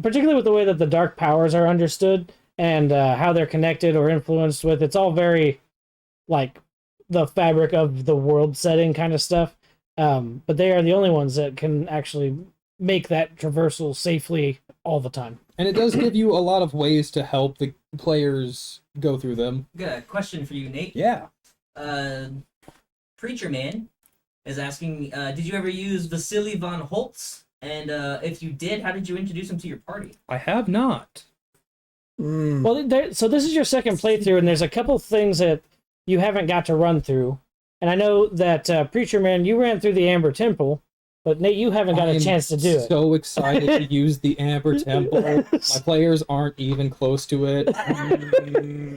Particularly with the way that the dark powers are understood and how they're connected or influenced with. It's all very, like, the fabric of the world setting kind of stuff. But they are the only ones that can actually make that traversal safely all the time. And it does give you a lot of ways to help the players go through them. Got a question for you, Nate. Yeah. Preacher Man is asking, did you ever use Vasily von Holtz? And if you did, how did you introduce him to your party? I have not. Well, so this is your second playthrough, and there's a couple things that you haven't got to run through. And I know that, Preacher Man, you ran through the Amber Temple, but Nate, you haven't got a chance to do it. I'm so excited to use the Amber Temple. My players aren't even close to it.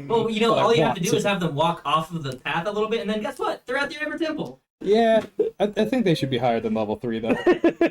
Well, you know, all you have to do is have them walk off of the path a little bit, and then guess what? They're at the Amber Temple. Yeah, I think they should be higher than level 3, though.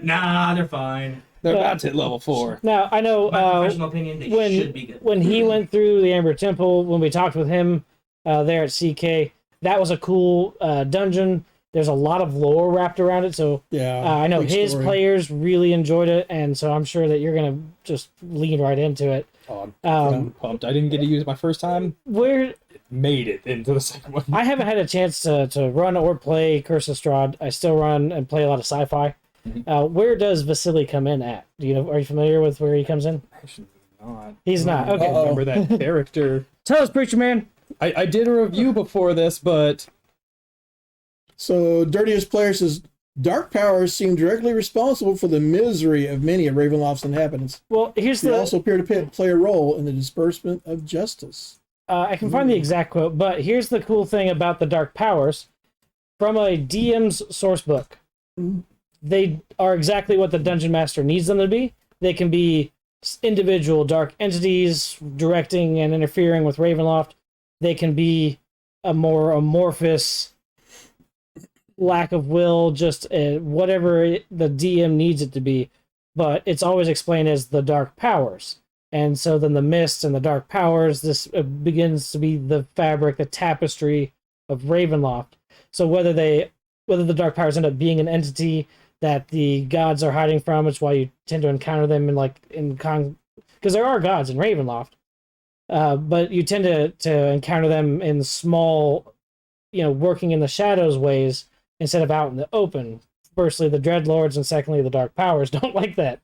Nah, they're fine. They're about to hit level 4. Now, I know my professional opinion, they should be good. When he went through the Amber Temple, when we talked with him there at CK, that was a cool dungeon. There's a lot of lore wrapped around it, so I know his players really enjoyed it, and so I'm sure that you're going to just lean right into it. Oh, I'm pumped. I didn't get to use it my first time. It made it into the second one. I haven't had a chance to run or play Curse of Strahd. I still run and play a lot of sci-fi. Where does Vasily come in at? Do you know? Are you familiar with where he comes in? Actually, not. He's not. Okay. I remember that character. Tell us, Preacher Man. I did a review before this, but... So, Dirtiest Player says, dark powers seem directly responsible for the misery of many of Ravenloft's inhabitants. Well, they also appear to play a role in the disbursement of justice. I can find the exact quote, but here's the cool thing about the dark powers. From a DM's source book, they are exactly what the Dungeon Master needs them to be. They can be individual dark entities directing and interfering with Ravenloft. They can be a more amorphous lack of will, just whatever the DM needs it to be. But it's always explained as the dark powers. And so then the mist and the dark powers, this begins to be the fabric, the tapestry of Ravenloft. So whether the dark powers end up being an entity that the gods are hiding from, it's why you tend to encounter them because there are gods in Ravenloft. But you tend to encounter them in small, working in the shadows ways instead of out in the open. Firstly, the Dreadlords, and secondly, the Dark Powers don't like that.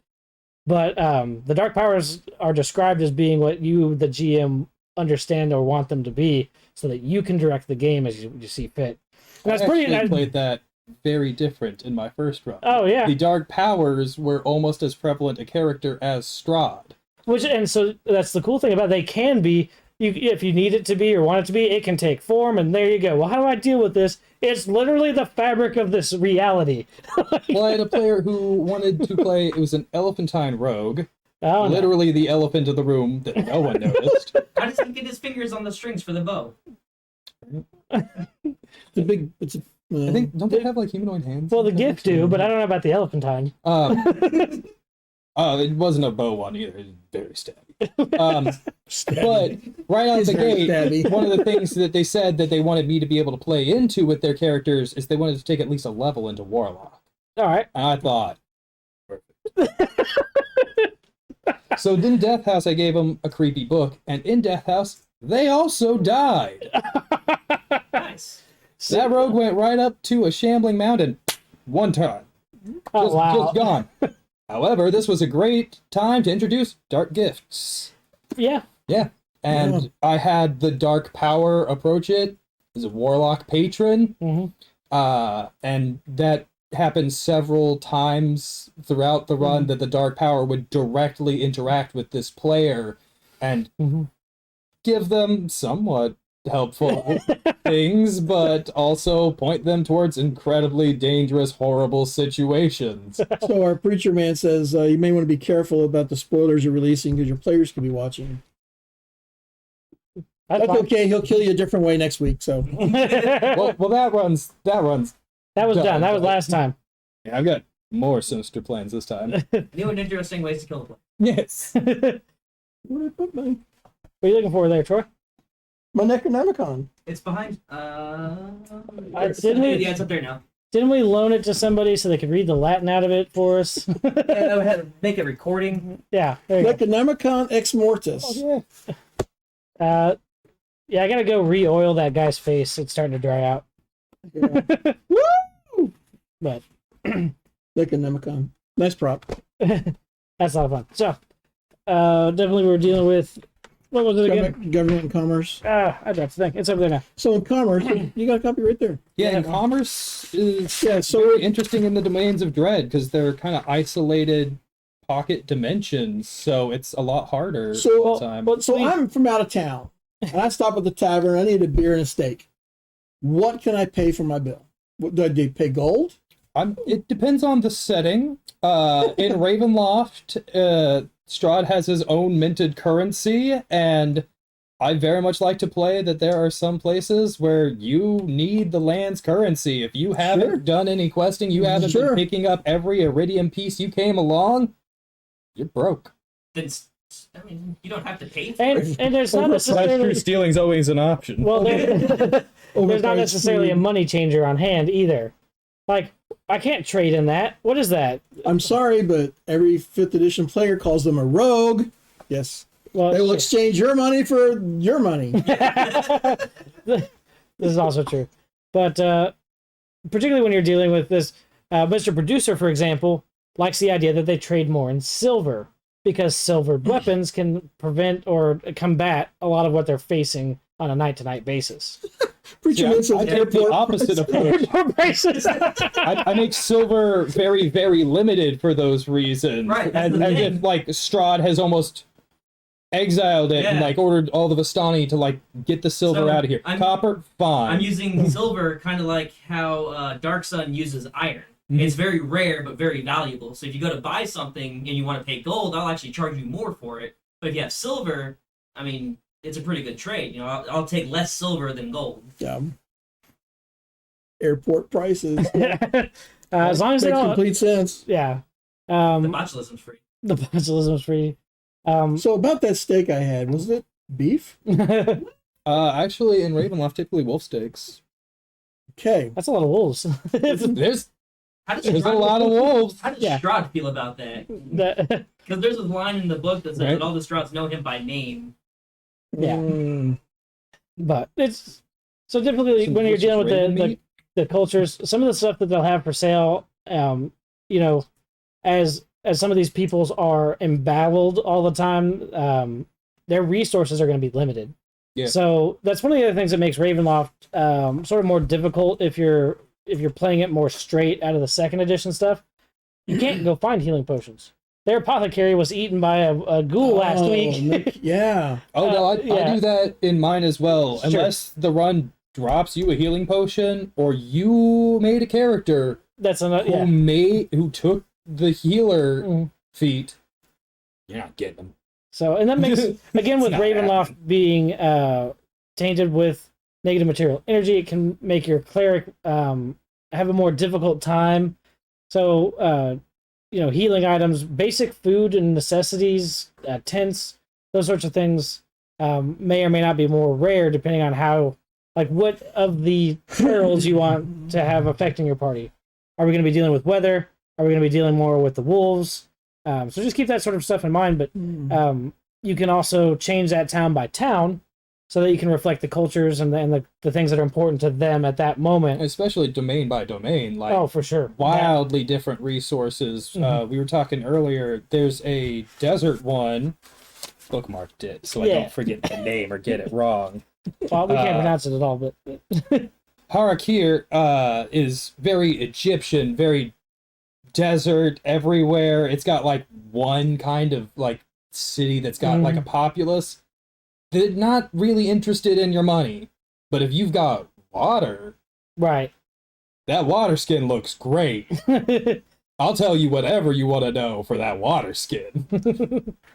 But the Dark Powers are described as being what you, the GM, understand or want them to be, so that you can direct the game as you see fit. And that's I played that very different in my first run. Oh, yeah. The Dark Powers were almost as prevalent a character as Strahd. And so that's the cool thing about it. They can be, if you need it to be or want it to be, it can take form, and there you go. Well, how do I deal with this? It's literally the fabric of this reality. Well, I had a player who wanted to play, it was an elephantine rogue. Oh, literally the elephant of the room that no one noticed. How does he get his fingers on the strings for the bow? I think, don't they have like humanoid hands? Well, the gift do, but I don't know about the elephantine. It wasn't a bow one either. It was very stabby. But right out of the gate, one of the things that they said that they wanted me to be able to play into with their characters is they wanted to take at least a level into Warlock. All right. And I thought, perfect. So in Death House, I gave them a creepy book, and in Death House, they also died. Nice. That rogue went right up to a shambling mountain, one time. Oh, Just wow. gone. However, this was a great time to introduce dark gifts. Yeah. Yeah. And I had the dark power approach it as a warlock patron. And that happened several times throughout the run that the dark power would directly interact with this player and give them somewhat helpful things, but also point them towards incredibly dangerous, horrible situations. So our preacher man says you may want to be careful about the spoilers you're releasing because your players could be watching. That's okay. He'll kill you a different way next week. So well, that runs. That was done. That was last time. Yeah, I've got more sinister plans this time. New and interesting ways to kill the player. Yes. where did I put my What are you looking for there, Troy? Necronomicon? It's behind. Didn't we- Yeah, it's up there now. Didn't we loan it to somebody so they could read the Latin out of it for us? Yeah, we had to make a recording. Yeah, there you Necronomicon Ex Mortis. Oh, yeah. Yeah, I gotta go re-oil that guy's face. It's starting to dry out. Yeah. Woo! But Necronomicon. Nice prop. that's a lot of fun. So, definitely we're dealing with, what was it again? Government and commerce. I dropped the thing. It's over there now. So in commerce, you got a copy right there. Yeah, and Yeah. commerce is So very interesting in the domains of dread because they're kind of isolated pocket dimensions, so it's a lot harder. So, time. I'm from out of town, and I stop at the tavern. I need a beer and a steak. What can I pay for my bill? Do I pay gold? It depends on the setting. In Ravenloft, Strahd has his own minted currency, and I very much like to play that there are some places where you need the land's currency. If you haven't done any questing, you haven't been picking up every iridium piece you came along, you're broke. Then, I mean, you don't have to pay for it. And there's not necessarily... stealing's always an option. Well, there's not necessarily a money changer on hand either. Like, I can't trade in that. What is that? I'm sorry, but every 5th edition player calls them a rogue. Yes. Well, they will exchange your money for your money. This is also true. But particularly when you're dealing with this, Mr. Producer, for example, likes the idea that they trade more in silver because silvered weapons can prevent or combat a lot of what they're facing on a night-to-night basis. Preacher makes I take the opposite approach. I make silver very, very limited for those reasons. Right. And if, like, Strahd has almost exiled it and, like, ordered all the Vistani to, like, get the silver out of here. Copper, fine. I'm using silver kind of like how Dark Sun uses iron. It's very rare, but very valuable. So if you go to buy something and you want to pay gold, I'll actually charge you more for it. But if you have silver, I mean, it's a pretty good trade. You know, I'll take less silver than gold. Yeah. Airport prices. As long as they makes don't... complete sense. Yeah. The botulism's free. The botulism's free. So about that steak I had, was it beef? Actually, in Ravenloft, typically wolf steaks. Okay. That's a lot of wolves. There's How does a lot of wolves. How does Strahd feel about that? That- Because there's a line in the book that says Right. that all the Strahds know him by name. Yeah. But it's so typically when you're dealing with the cultures, some of the stuff that they'll have for sale, you know, as some of these peoples are embattled all the time, their resources are going to be limited. Yeah. So that's one of the other things that makes Ravenloft sort of more difficult if you're playing it more straight out of the 2nd edition stuff. You can't go find healing potions. Their apothecary was eaten by a ghoul last week. Yeah. Oh, no, I do that in mine as well. Sure. Unless the run drops you a healing potion, or you made a character That's another. who took the healer feat. You're not getting them. So, and that makes, again, with not Ravenloft being tainted with negative material energy, it can make your cleric have a more difficult time. So, you know, healing items, basic food and necessities, tents, those sorts of things may or may not be more rare depending on how, like, what of the perils you want to have affecting your party. Are we going to be dealing with weather? Are we going to be dealing more with the wolves? So just keep that sort of stuff in mind. But you can also change that town by town so that you can reflect the cultures and the things that are important to them at that moment. Especially domain by domain, like Oh, for sure. wildly different resources. We were talking earlier. There's a desert one. Bookmarked it so I don't forget the name or get it wrong. Well, we can't pronounce it at all, but Harakir is very Egyptian, very desert everywhere. It's got like one kind of like city that's got like a populace. They're not really interested in your money, but if you've got water, right, that water skin looks great. I'll tell you whatever you want to know for that water skin.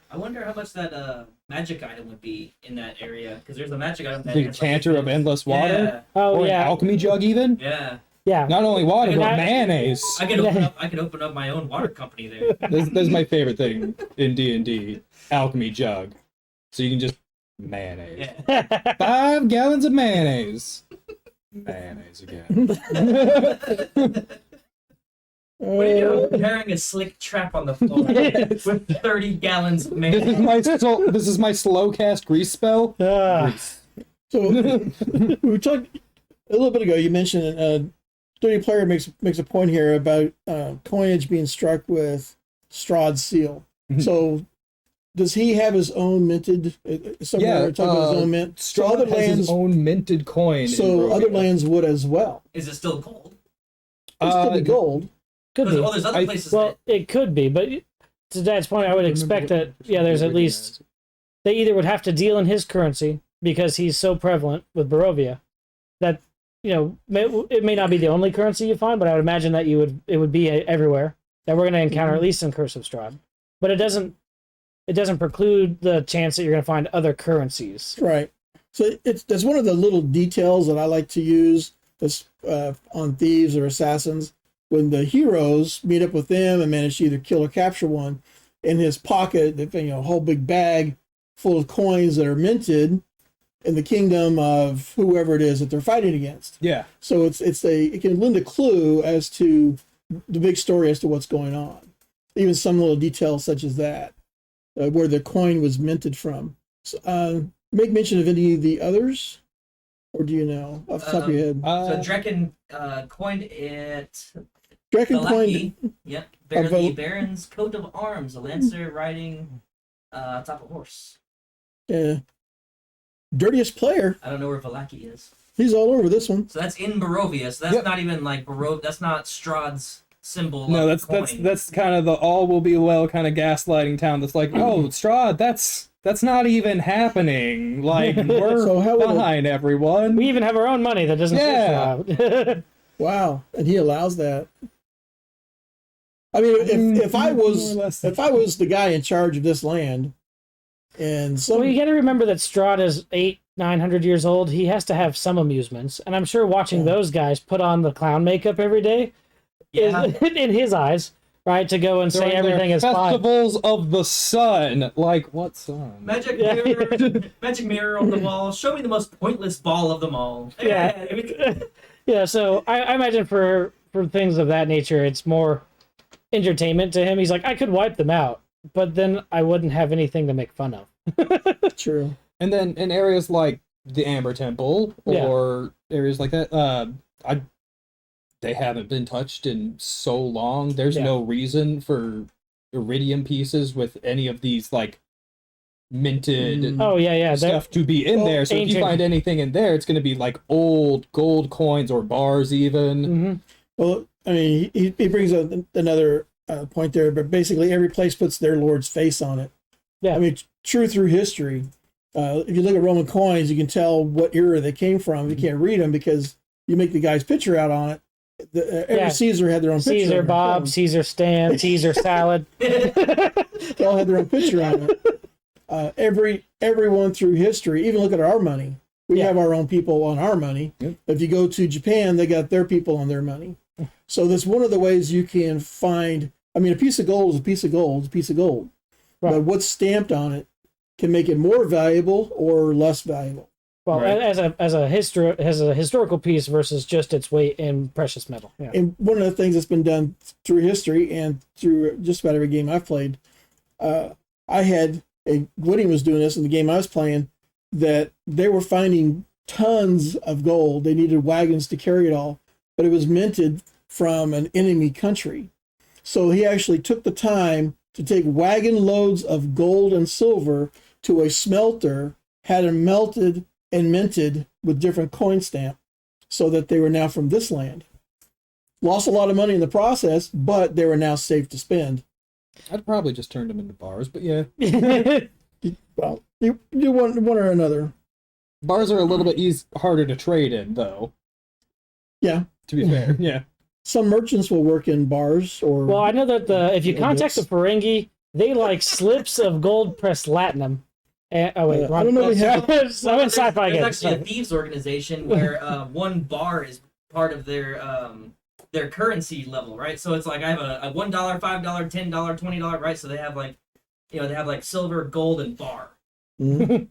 I wonder how much that magic item would be in that area, because there's a magic item that The has, Canter of Endless Water? Yeah. oh Or yeah, an alchemy jug even? Yeah. yeah. Not only water, I mean, but mayonnaise. I could open up my own water company there. That's my favorite thing in D&D. Alchemy jug. So you can just mayonnaise. Yeah. 5 gallons of mayonnaise. Mayonnaise again. What are you doing? Carrying a slick trap on the floor with 30 gallons of This mayonnaise. is my slow cast grease spell. Grease. So we were talking a little bit ago. You mentioned 30 player makes a point here about coinage being struck with Strahd's seal. So does he have his own minted somewhere? Talking about his own mint. So Strahd other has lands, his own minted coin. so other lands would as well. Is it still cold? It's still the gold. Could be. There's other places Well, it could be, but to Dad's point, I would expect that there's at least they either would have to deal in his currency because he's so prevalent with Barovia that it may not be the only currency you find, but I would imagine that it would be everywhere that we're going to encounter at least in Curse of Strahd. But it doesn't preclude the chance that you're going to find other currencies. Right. So that's one of the little details that I like to use on thieves or assassins. When the heroes meet up with them and manage to either kill or capture one, in his pocket, a whole big bag full of coins that are minted in the kingdom of whoever it is that they're fighting against. Yeah. So it can lend a clue as to the big story as to what's going on. Even some little details such as that, where the coin was minted from. So, make mention of any of the others, or do you know off the top of your head? So Drekken coined it. Drekken coined. Yep. Bear the Baron's coat of arms, a lancer riding atop a horse. Yeah. Dirtiest player. I don't know where Valaki is. He's all over this one. So that's in Barovia. So that's not even like that's not Strahd's symbol. No, of that's kind of the all will be well kind of gaslighting town. That's like, oh, Strahd, that's not even happening. Like we're behind everyone. We even have our own money that doesn't. Yeah. Wow, and he allows that. I mean, if I was the guy in charge of this land, and well, you got to remember that Strahd is 800-900 years old. He has to have some amusements, and I'm sure watching those guys put on the clown makeup every day is, in his eyes, right, to go and say everything is fine. Festivals of the sun, like what sun? Magic mirror, magic mirror on the wall. Show me the most pointless ball of them all. Yeah, yeah. So I imagine for things of that nature, it's more entertainment to him. He's like, I could wipe them out, but then I wouldn't have anything to make fun of. True. And then in areas like the Amber Temple or areas like that, they haven't been touched in so long. There's no reason for iridium pieces with any of these like minted stuff to be in there. So if you find anything in there, it's going to be like old gold coins or bars even. Mm-hmm. Well, I mean, he brings up another point there, but basically every place puts their lord's face on it. Yeah. I mean, true through history. If you look at Roman coins, you can tell what era they came from. You can't read them because you make the guy's picture out on it. Every Caesar had their own picture. Caesar Bob, Caesar Stan, Caesar Salad. They all had their own picture on it. Everyone through history, even look at our money. We have our own people on our money. Yep. If you go to Japan, they got their people on their money. So that's one of the ways you can find. I mean, a piece of gold is a piece of gold. It's a piece of gold. Right. But what's stamped on it can make it more valuable or less valuable. Well, as a historical piece versus just its weight in precious metal. Yeah. And one of the things that's been done through history and through just about every game I've played, Gwydion was doing this in the game I was playing. that they were finding tons of gold. They needed wagons to carry it all, but it was minted from an enemy country. So he actually took the time to take wagon loads of gold and silver to a smelter, had them melted and minted with different coin stamp, so that they were now from this land. Lost a lot of money in the process, but they were now safe to spend. I'd probably just turned them into bars, but yeah. Well, you one or another. Bars are a little bit harder to trade in, though. Yeah. To be fair, yeah. Some merchants will work in bars or... Well, I know that if you contact the Ferengi, they like slips of gold pressed latinum. Oh, wait. I don't know if we have... I'm in sci-fi again. There's actually a thieves organization where one bar is part of their currency level, right? So it's like I have a $1, $5, $10, $20, right? So they have like, they have like silver, gold, and bar. Mm-hmm.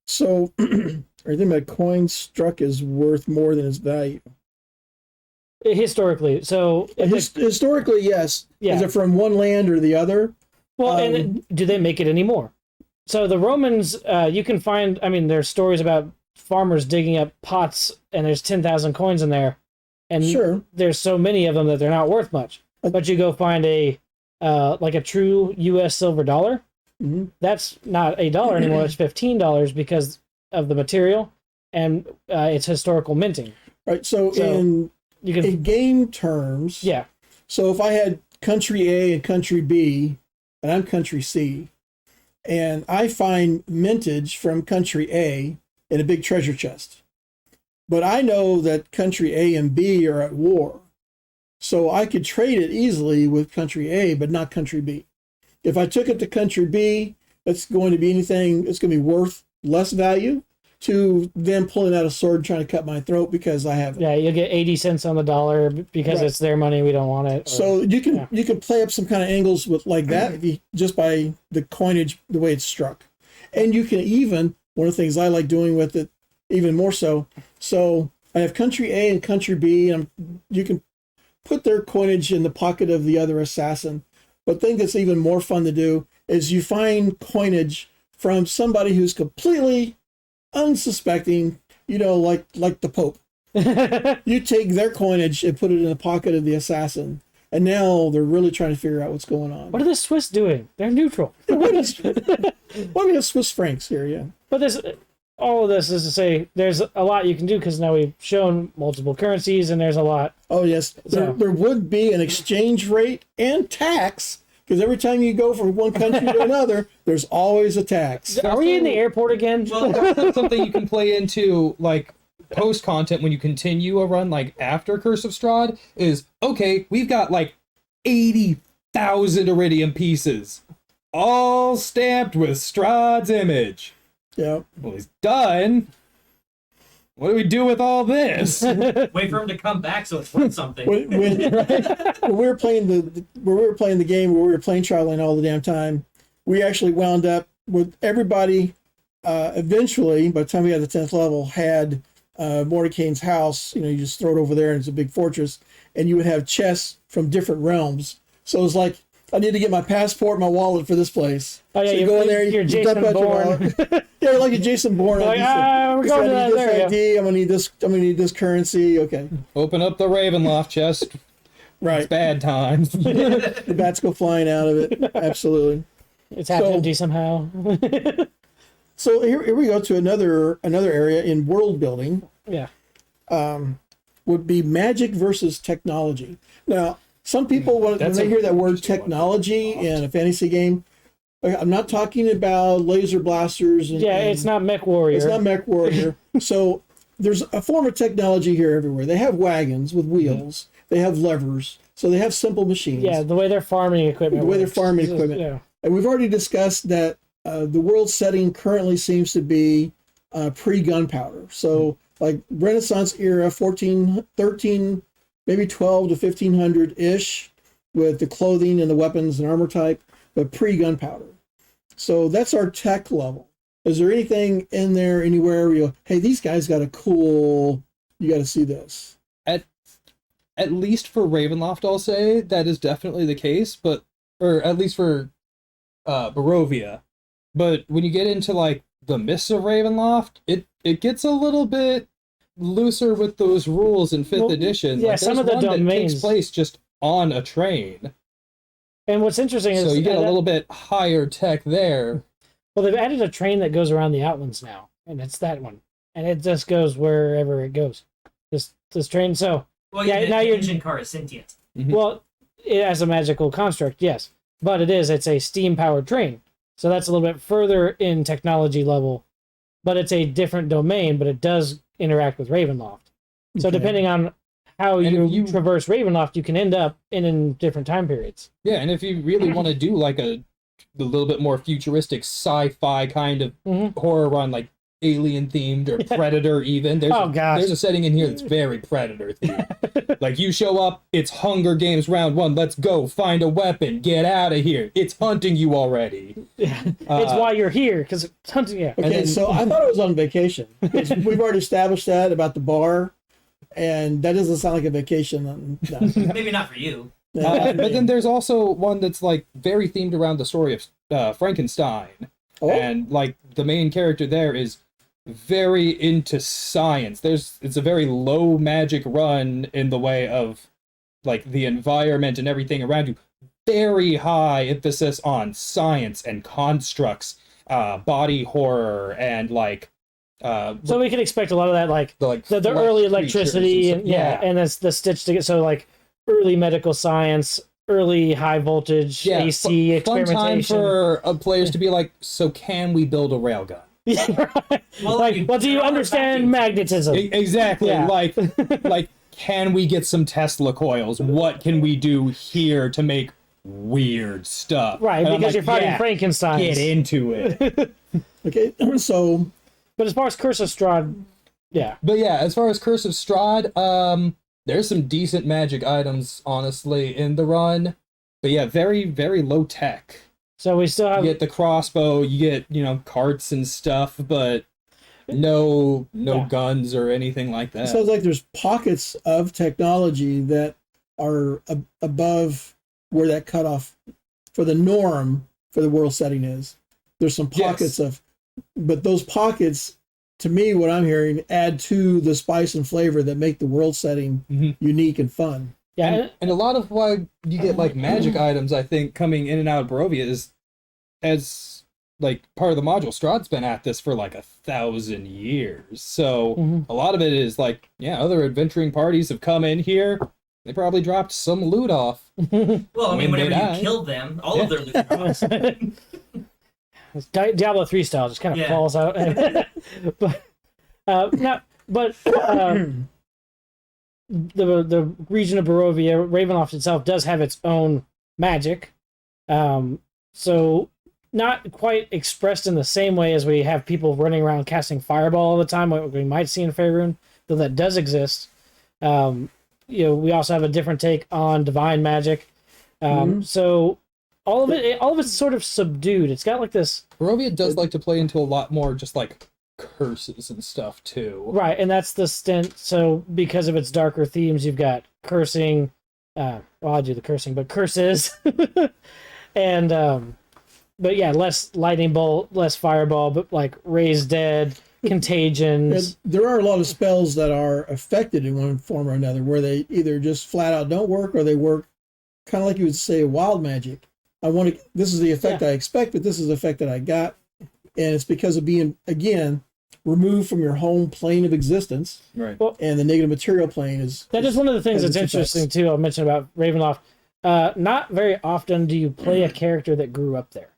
So, everything that coin struck is worth more than its value. Historically, so historically, yes. Yeah. Is it from one land or the other? Well, and do they make it anymore? So the Romans, you can find. I mean, there's stories about farmers digging up pots, and there's 10,000 coins in there, and sure, there's so many of them that they're not worth much. But you go find a like a true U.S. silver dollar. Mm-hmm. That's not $1 anymore. It's $15 because of the material and its historical minting. Right. So in game terms, yeah. So if I had country A and country B, and I'm country C, and I find mintage from country A in a big treasure chest, but I know that country A and B are at war, so I could trade it easily with country A, but not country B. If I took it to country B, it's going to be anything, it's going to be worth less value to them pulling out a sword and trying to cut my throat because I have it. Yeah, you'll get 80 cents on the dollar because it's their money, we don't want it. So you can play up some kind of angles with like that if you, just by the coinage, the way it's struck. And you can even, one of the things I like doing with it, even more so I have country A and country B, and you can put their coinage in the pocket of the other assassin. But the thing that's even more fun to do is you find coinage from somebody who's completely unsuspecting, like the Pope. You take their coinage and put it in the pocket of the assassin, and now they're really trying to figure out what's going on. What are the Swiss doing? They're neutral. What we have Swiss francs here, yeah. But all of this is to say there's a lot you can do because now we've shown multiple currencies and there's a lot. Oh, yes. There would be an exchange rate and tax, because every time you go from one country to another, there's always a tax. Are we in the airport again? Well, that's something you can play into, like, post-content when you continue a run, like, after Curse of Strahd, is, okay, we've got, like, 80,000 iridium pieces, all stamped with Strahd's image. Yeah. Well, he's done. What do we do with all this? Wait for him to come back so it's worth something. When we were playing the game where we were playing Trial all the damn time, we actually wound up with everybody. Eventually, by the time we had the 10th level, had Mordecai's house. You just throw it over there, and it's a big fortress. And you would have chests from different realms. So it was like, I need to get my passport, my wallet for this place. Oh yeah, so you go in there. You're Jason Bourne. Yeah, like a Jason Bourne. Like, we're going to that area. I'm gonna need this. I'm gonna need this currency. Okay. Open up the Ravenloft chest. Right. It's bad times. The bats go flying out of it. Absolutely. It's half empty somehow. So here we go to another area in world building. Yeah. Would be magic versus technology. Now, some people, when they hear that word technology in a fantasy game, I'm not talking about laser blasters. It's not Mech Warrior. It's not Mech Warrior. So there's a form of technology here everywhere. They have wagons with wheels. They have levers. So they have simple machines. Yeah, the way their farming equipment Yeah. And we've already discussed that the world setting currently seems to be pre-gunpowder. So like Renaissance era, 1413, maybe 12 to 1500-ish, with the clothing and the weapons and armor type, but pre-gunpowder. So that's our tech level. Is there anything in there anywhere where you go, hey, these guys got a cool, you got to see this? At least for Ravenloft, I'll say that is definitely the case, or at least for Barovia. But when you get into like the Mists of Ravenloft, it gets a little bit looser with those rules in 5th edition. Yeah, like, some of the one that domains takes place just on a train. And what's interesting is so you get a little bit higher tech there. Well, they've added a train that goes around the Outlands now, and it's that one, and it just goes wherever it goes. This train. So Well, yeah, yeah, now the you're engine car is sentient. Mhm. well, it has a magical construct, yes, but it's a steam powered train, so that's a little bit further in technology level, but it's a different domain, but it does interact with Ravenloft. So Okay. depending on how And if you you- traverse Ravenloft, you can end up in different time periods. Yeah, and if you really want to do like a little bit more futuristic sci-fi kind of Mhm. horror run, like alien themed or Predator even, Oh, gosh. there's a setting in here that's very Predator themed. Like you show up, it's Hunger Games round 1, let's go, find a weapon, get out of here. It's hunting you already. Yeah, it's why you're here because it's hunting. Yeah. Okay, then- so I thought it was on vacation. We've already established that about the bar, and that doesn't sound like a vacation. No. Maybe not for you. But then there's also one that's like very themed around the story of Frankenstein. Oh. And like the main character there is very into science. It's a very low magic run in the way of like the environment and everything around you. Very high emphasis on science and constructs, body horror, and like So we can expect a lot of that, like the flesh early creatures electricity, and and stuff. and that's the stitch to get. So like early medical science, early high voltage AC fun time experimentation. for players to be like, so can we build a railgun? Yeah, right. Well, Like, you- well, do you they're all understand vacuum magnetism? Exactly. Yeah. Like, can we get some Tesla coils? What can we do here to make weird stuff? Right, And I'm because like, you're fighting yeah, Frankenstein. Get into it. Okay, so But as far as Curse of Strahd, yeah. But yeah, as far as Curse of Strahd, there's some decent magic items, honestly, in the run. But yeah, very, very low tech. So we still You have get the crossbow, you get, carts and stuff, but no Yeah. guns or anything like it that. sounds like there's pockets of technology that are above where that cutoff for the norm for the world setting is. There's some pockets of, but those pockets, to me, what I'm hearing, add to the spice and flavor that make the world setting Mhm. unique and fun. yeah. And a lot of why you get like magic items, I think, coming in and out of Barovia is as like part of the module. Strahd's been at this for like 1,000 years. So Mhm. a lot of it is like, yeah, other adventuring parties have come in here. They probably dropped some loot off. Well, I When mean, they whenever die. you kill them, all of their loot drops. It's Diablo 3 style just kind of Yeah. falls out. but the region of Barovia, Ravenloft itself, does have its own magic. So not quite expressed in the same way as we have people running around casting fireball all the time, what we might see in Faerun, though that does exist. We also have a different take on divine magic. So all of it's sort of subdued. It's got like this. Barovia does like to play into a lot more just like curses and stuff too. Right, and that's the stint. So because of its darker themes, you've got cursing. Well, I do the cursing, but curses, and but yeah, less lightning bolt, less fireball, but like raise dead, contagions. And there are a lot of spells that are affected in one form or another, where they either just flat out don't work, or they work kind of like you would say wild magic. This is the effect I expect, but this is the effect that I got, and it's because of being, again, removed from your home plane of existence, Right. and the negative material plane is. That is one of the things has that's its interesting effects. too. I'll mention about Ravenloft. Not very often do you play a character that grew up there.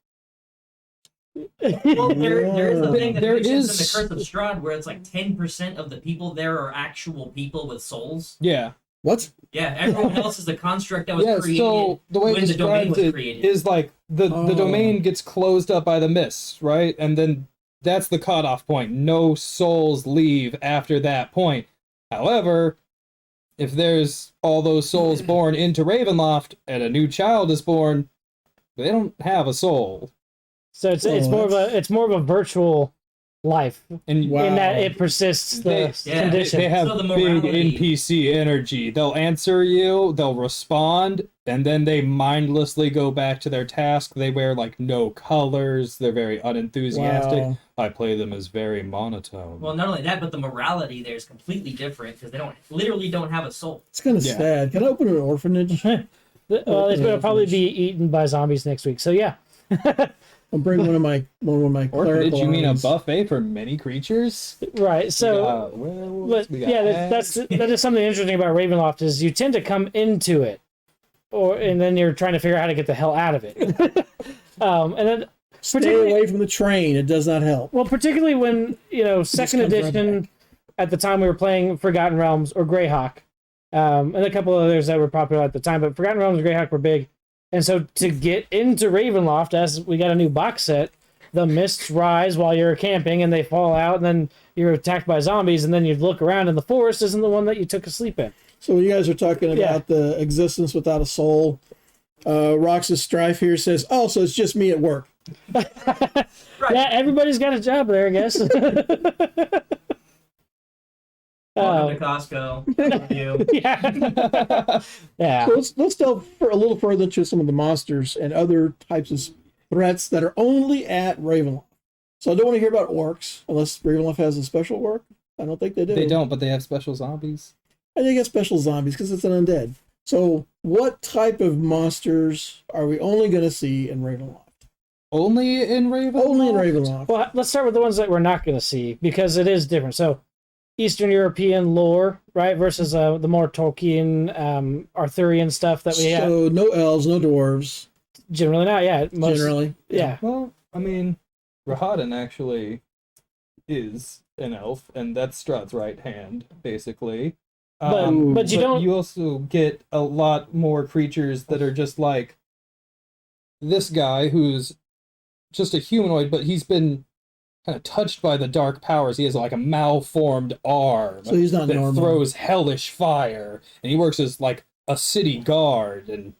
Well, there is a thing that There mentions is- in the Curse of Strahd where it's like 10% of the people there are actual people with souls. Yeah. What? Yeah, everyone else is a construct that was Yeah, created so the way when it the domain describes was it created. is like the Oh. domain gets closed up by the mists, right? And then that's the cutoff point. No souls leave after that point. However, if there's all those souls born into Ravenloft and a new child is born, they don't have a soul. So it's Oh, more of a virtual life And Wow. in that it persists the Yeah, condition. they have So the big morality- NPC energy. They'll answer you, they'll respond, and then they mindlessly go back to their task. They wear like no colors. They're very unenthusiastic. Wow. I play them as very monotone. Well, not only that, but the morality there is completely different because they don't have a soul. It's kind of Yeah. sad. Can I open an orphanage? Well, it's going to probably be eaten by zombies next week. So yeah. I'll bring one of my Orphanage? clerical You mean a armies. buffet for many creatures? Right. So. We got werewolves, But we got yeah, that is something interesting about Ravenloft is you tend to come into it, and then you're trying to figure out how to get the hell out of it. And then Stay away from the train. It does not help. well, particularly when second comes right edition at the time we were playing Forgotten Realms or Greyhawk, and a couple of others that were popular at the time, but Forgotten Realms and Greyhawk were big, and so to get into Ravenloft, as we got a new box set, the mists rise while you're camping and they fall out, and then you're attacked by zombies, and then you look around and the forest isn't the one that you took a sleep in. So when you guys are talking about the existence without a soul, Roxas Strife here says, "Oh, so it's just me at work." Right. Yeah, everybody's got a job there, I guess. Welcome to Costco. You. Yeah. Yeah. So let's delve a little further into some of the monsters and other types of threats that are only at Ravenloft. So I don't want to hear about orcs unless Ravenloft has a special orc. I don't think they do. They don't, but they have special zombies. And they get special zombies because it's an undead. So what type of monsters are we only going to see in Ravenloft? Only in Ravenloft? Only in Ravenloft. Well, let's start with the ones that we're not going to see because it is different. So, Eastern European lore, right, versus the more Tolkien, Arthurian stuff that we have. So no elves, no dwarves. Generally not, yeah. Generally. Yeah. Well, I mean, Rahadin actually is an elf, and that's Strahd's right hand, basically. But you don't. You also get a lot more creatures that are just like this guy who's just a humanoid, but he's been kind of touched by the dark powers. He has like a malformed arm So he's not that normal. throws hellish fire, and he works as like a city guard and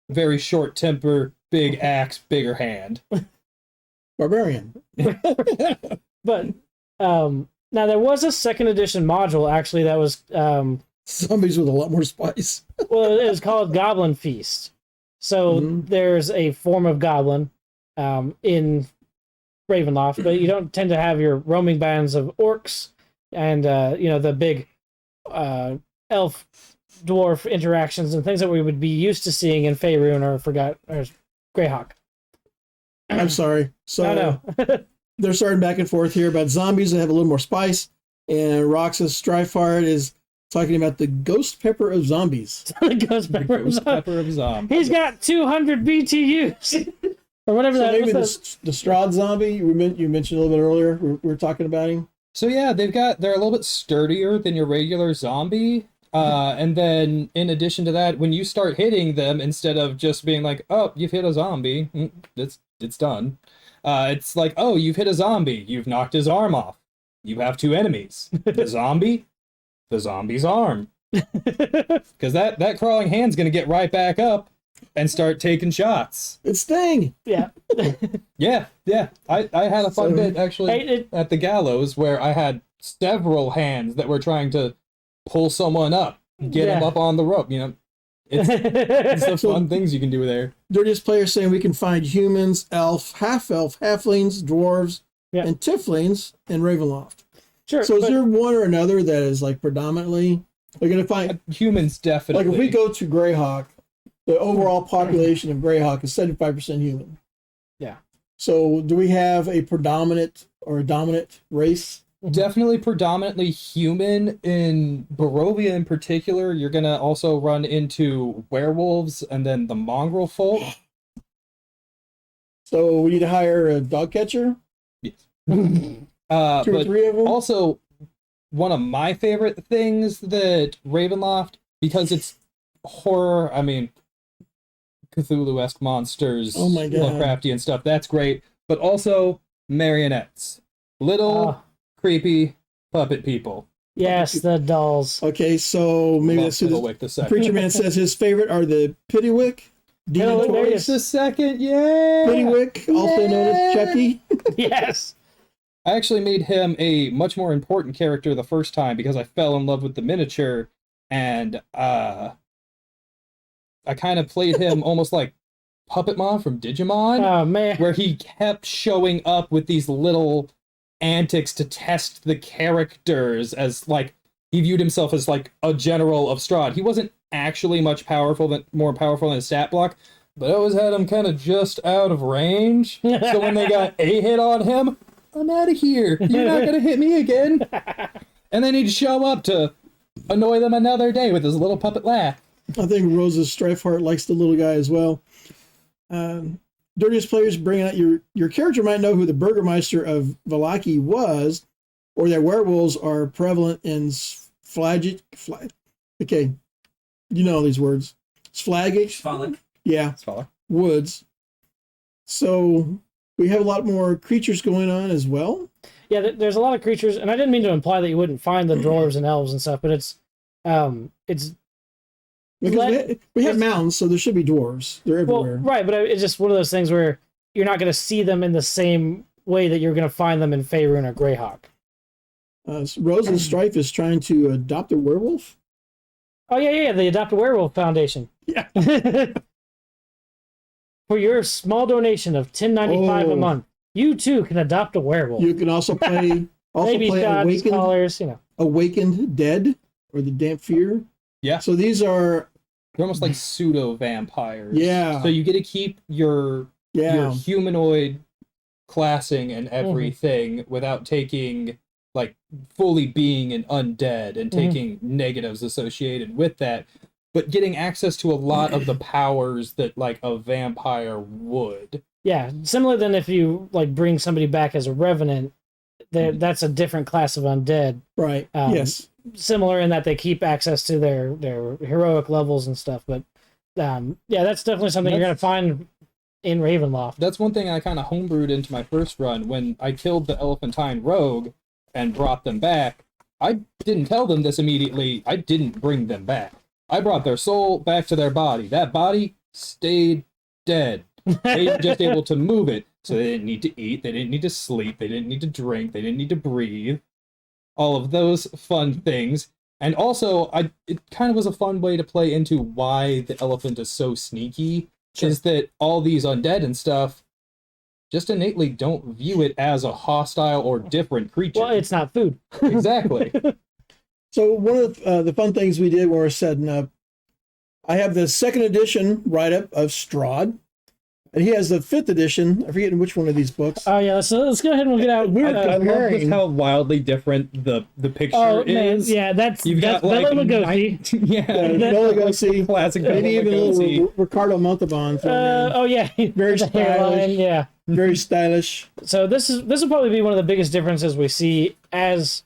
very short temper, big axe, bigger hand. Barbarian. But now there was a second edition module actually that was Zombies with a lot more spice. well, it was called Goblin Feast. So there's a form of goblin in Ravenloft, but you don't tend to have your roaming bands of orcs and the big elf dwarf interactions and things that we would be used to seeing in Faerun or Greyhawk. I'm sorry. So I know. they're starting back and forth here about zombies that have a little more spice, and Roxas Strifeheart is talking about the ghost pepper of zombies. The ghost pepper. Ghost pepper of zombie. He's got 200 BTUs or whatever So that maybe was. the Strahd zombie you mentioned a little bit earlier. We were talking about him. So yeah, they're a little bit sturdier than your regular zombie. And then in addition to that, when you start hitting them, instead of just being like, "Oh, you've hit a zombie," it's done. It's like, "Oh, you've hit a zombie. You've knocked his arm off. You have two enemies: the zombie's arm." Because that crawling hand's gonna get right back up and start taking shots. It's Sting. Yeah. Yeah. I had a fun bit actually Hey, at the gallows where I had several hands that were trying to pull someone up, get him up on the rope. It's the fun things you can do there. Dirtiest player saying we can find humans, elf, half-elf, halflings, dwarves, and tieflings in Ravenloft. Sure. So is there one or another that is like predominantly we're gonna find Humans definitely. like if we go to Greyhawk, the overall population of Greyhawk is 75% human. Yeah. So do we have a predominant or a dominant race? Definitely predominantly human. In Barovia in particular, you're gonna also run into werewolves and then the mongrel folk. So we need to hire a dog catcher? Yes. Two or But three of them? also, one of my favorite things that Ravenloft, because it's horror, I mean, Cthulhu-esque monsters, Oh my God. Lovecraftian stuff, that's great. But also, marionettes. Little, creepy puppet people. Yes, the dolls. Okay, so maybe let's do this. Fiddlewick the second. Preacher Man says his favorite are the Pittywick, Piddlewick, there it Demon is. The second, yeah! Pittywick, also known as Chucky. Yes. I actually made him a much more important character the first time because I fell in love with the miniature, and I kind of played him almost like Puppetmon from Digimon, Oh man. where he kept showing up with these little antics to test the characters as like he viewed himself as like a general of Strahd. He wasn't actually more powerful than a stat block, but I always had him kind of just out of range. So when they got a hit on him, I'm out of here. You're not gonna hit me again. And then he'd show up to annoy them another day with his little puppet laugh. I think Rose's Strifeheart likes the little guy as well. Dirtiest players bring out your character might know who the Burgermeister of Vallaki was, or that werewolves are prevalent in okay, you know these words. Sphalic. Yeah. Woods. So we have a lot more creatures going on as well. Yeah, there's a lot of creatures, and I didn't mean to imply that you wouldn't find the dwarves and elves and stuff, but it's because we have mountains, so there should be dwarves. They're everywhere. Well, right, but it's just one of those things where you're not going to see them in the same way that you're going to find them in Faerun or Greyhawk. Rose's Strife is trying to adopt a werewolf. Oh yeah, the Adopt a Werewolf Foundation. Yeah. For your small donation of $10.95 a month, you too can adopt a werewolf. You can also play Maybe shots, collars, you know. Awakened Dead or the Damp Fear. Yeah. So these are they're almost like pseudo vampires. Yeah. So you get to keep your humanoid classing and everything without taking like fully being an undead and taking negatives associated with that, but getting access to a lot of the powers that like a vampire would. Yeah, similar than if you like bring somebody back as a revenant, that's a different class of undead. Right. Yes. Similar in that they keep access to their heroic levels and stuff, but yeah, that's definitely something you're gonna find in Ravenloft. That's one thing I kind of homebrewed into my first run when I killed the Elephantine Rogue and brought them back. I didn't tell them this immediately. I didn't bring them back. I brought their soul back to their body. That body stayed dead. They were just able to move it, so they didn't need to eat, they didn't need to sleep, they didn't need to drink, they didn't need to breathe. All of those fun things. And also, it kind of was a fun way to play into why the elephant is so sneaky, is that all these undead and stuff just innately don't view it as a hostile or different creature. Well, it's not food. Exactly. So one of the fun things we did when we were setting up, I have the 2nd edition write-up of Strahd, and he has the 5th edition. I forget which one of these books. Oh yeah, let's go ahead and we'll get out. I love just how wildly different the picture is. Man, yeah, that's got Bela like Lugosi. Bela Lugosi, classic. maybe even a little Ricardo Montalban. Oh yeah, very stylish. Yeah, very stylish. So this will probably be one of the biggest differences we see as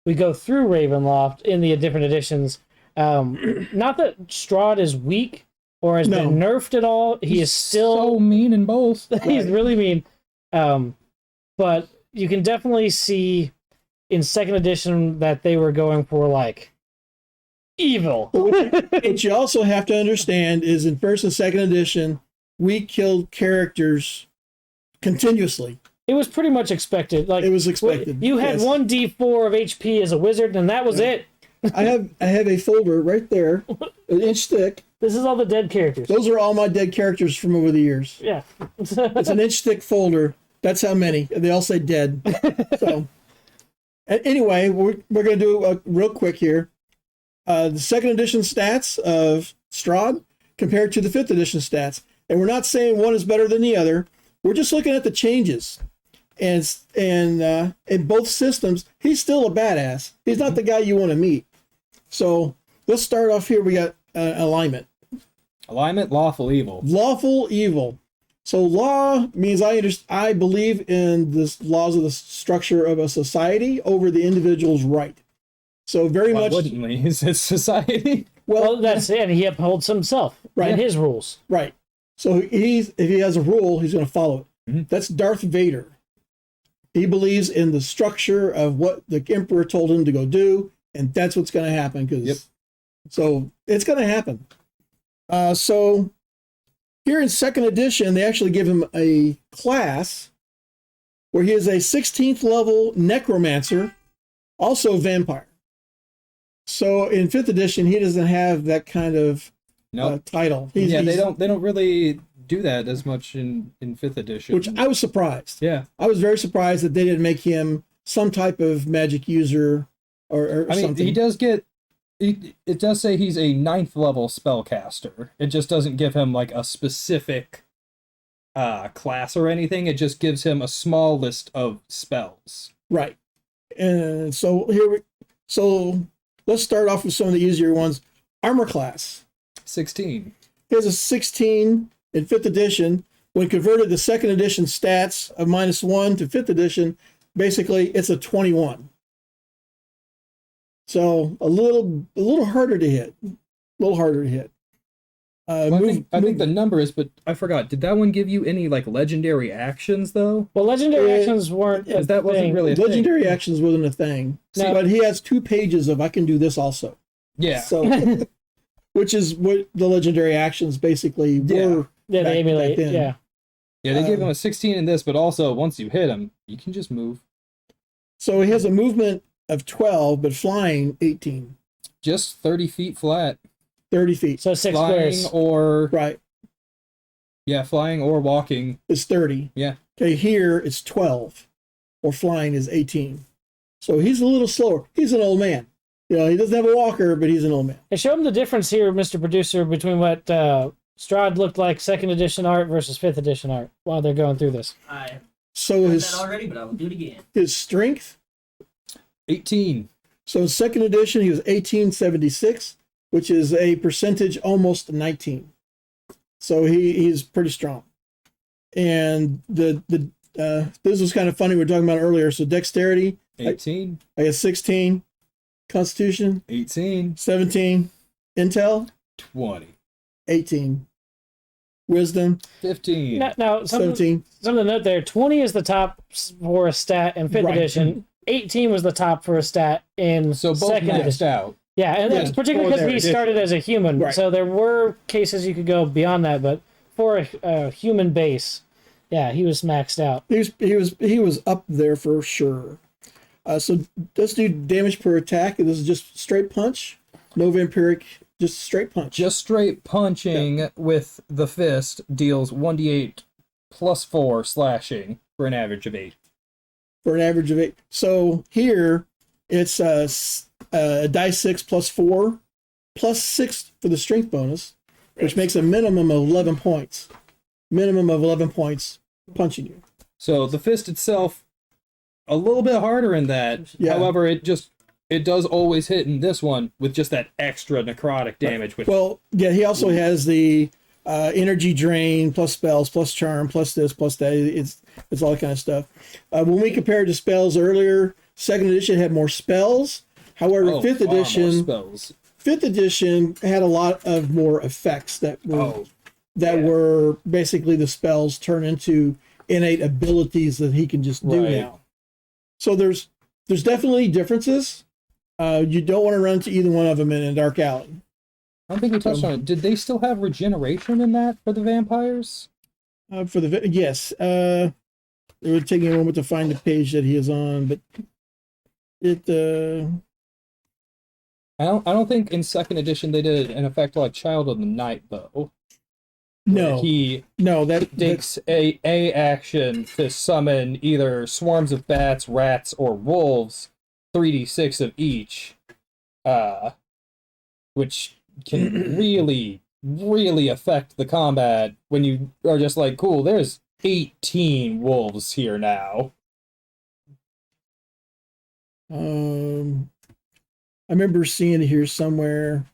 we go through Ravenloft in the different editions. Not that Strahd is weak or has been nerfed at all. He is still so mean in both. He's really mean. But you can definitely see in 2nd edition that they were going for like evil. What you also have to understand is in 1st and 2nd edition, we killed characters continuously. It was pretty much expected. Like it was expected. You had 1d4 of HP as a wizard, and that was it. I have a folder right there, an inch thick. This is all the dead characters. Those are all my dead characters from over the years. Yeah. It's an inch thick folder. That's how many. They all say dead. So, anyway, we're going to do a real quick here. The 2nd edition stats of Strahd compared to the 5th edition stats. And we're not saying one is better than the other. We're just looking at the changes. And in both systems, he's still a badass. He's not the guy you want to meet. So let's start off here. We got alignment. Alignment, lawful evil. Lawful evil. So law means I believe in the laws of the structure of a society over the individual's right. So very much. Why wouldn't we? Is this society? Well, that's it. He upholds himself and his rules. Right. So if he has a rule, he's going to follow it. Mm-hmm. That's Darth Vader. He believes in the structure of what the Emperor told him to go do, and that's what's going to happen. So it's going to happen. So here in 2nd edition, they actually give him a class where he is a 16th level necromancer, also vampire. So in 5th edition, he doesn't have that kind of title. They don't really do that as much in 5th edition. Which I was surprised. Yeah. I was very surprised that they didn't make him some type of magic user or I mean, something. he does get... It does say he's a 9th level spellcaster. It just doesn't give him like a specific class or anything. It just gives him a small list of spells. Right. And so let's start off with some of the easier ones. Armor class. 16. He has a 16 in 5th edition. When converted to 2nd edition stats of -1 to 5th edition, basically it's a 21. So a little harder to hit. I think the number is, but I forgot. Did that one give you any like legendary actions though? Well, legendary actions weren't. That wasn't really a legendary thing. actions wasn't a thing. No. But he has 2 pages of I can do this also. Yeah. So, which is what the legendary actions basically were. Yeah, they emulate. then. Yeah. Yeah, they gave him a 16 in this, but also once you hit him, you can just move. So he has a movement of 12, but flying 18. Just 30 feet flat. 30 feet. So 6 Flying squares. or Right. yeah, flying or walking. It's 30. Yeah. Okay, here it's 12, or flying is 18. So he's a little slower. He's an old man. You know, he doesn't have a walker, but he's an old man. Hey, show him the difference here, Mr. Producer, between what Strahd looked like 2nd edition art versus 5th edition art while they're going through this. I So did his that already, but I will do it again. his strength. 18. So in 2nd edition, he was 1876, which is a percentage almost 19. So he's pretty strong. And this was kind of funny. We were talking about it earlier. So dexterity, 18. I got 16. Constitution, 18. 17. Intel, 20. 18. Wisdom, 15. Now, 17. something to note there: 20 is the top for a stat in 5th Right. edition. 18 was the top for a stat in So both 2nd maxed edition. out. Yeah, and that's particularly for because their he started as a human. Right. So there were cases you could go beyond that, but for a human base, yeah, he was maxed out. He was up there for sure. So let's do damage per attack. This is just straight punch, no vampiric, just straight punch. Just straight punching with the fist deals 1d8 plus 4 slashing for an average of 8. For an average of 8. So here it's dice 6 plus 4 plus 6 for the strength bonus, which makes a minimum of 11 points. Minimum of 11 points punching you. So the fist itself, a little bit harder in that. Yeah. However, it does always hit in this one with just that extra necrotic damage. Which, Well, yeah, he also has the energy drain plus spells plus charm plus this plus that. It's all that kind of stuff. When we compared to spells earlier, 2nd edition had more spells. However, far 5th more edition spells. 5th edition had a lot of more effects that were basically the spells turn into innate abilities that he can just do Right. now. So there's definitely differences. You don't want to run into either one of them in a dark alley. I don't think we touched on it. Did they still have regeneration in that for the vampires? Yes, it would take me a moment to find the page that he is on, but it I don't think in 2nd edition they did an effect like Child of the Night though. no, He that takes a action to summon either swarms of bats, rats, or wolves, 3d6 of each, which can really affect the combat when you are just like, cool, there's 18 wolves here now. I remember seeing it here somewhere.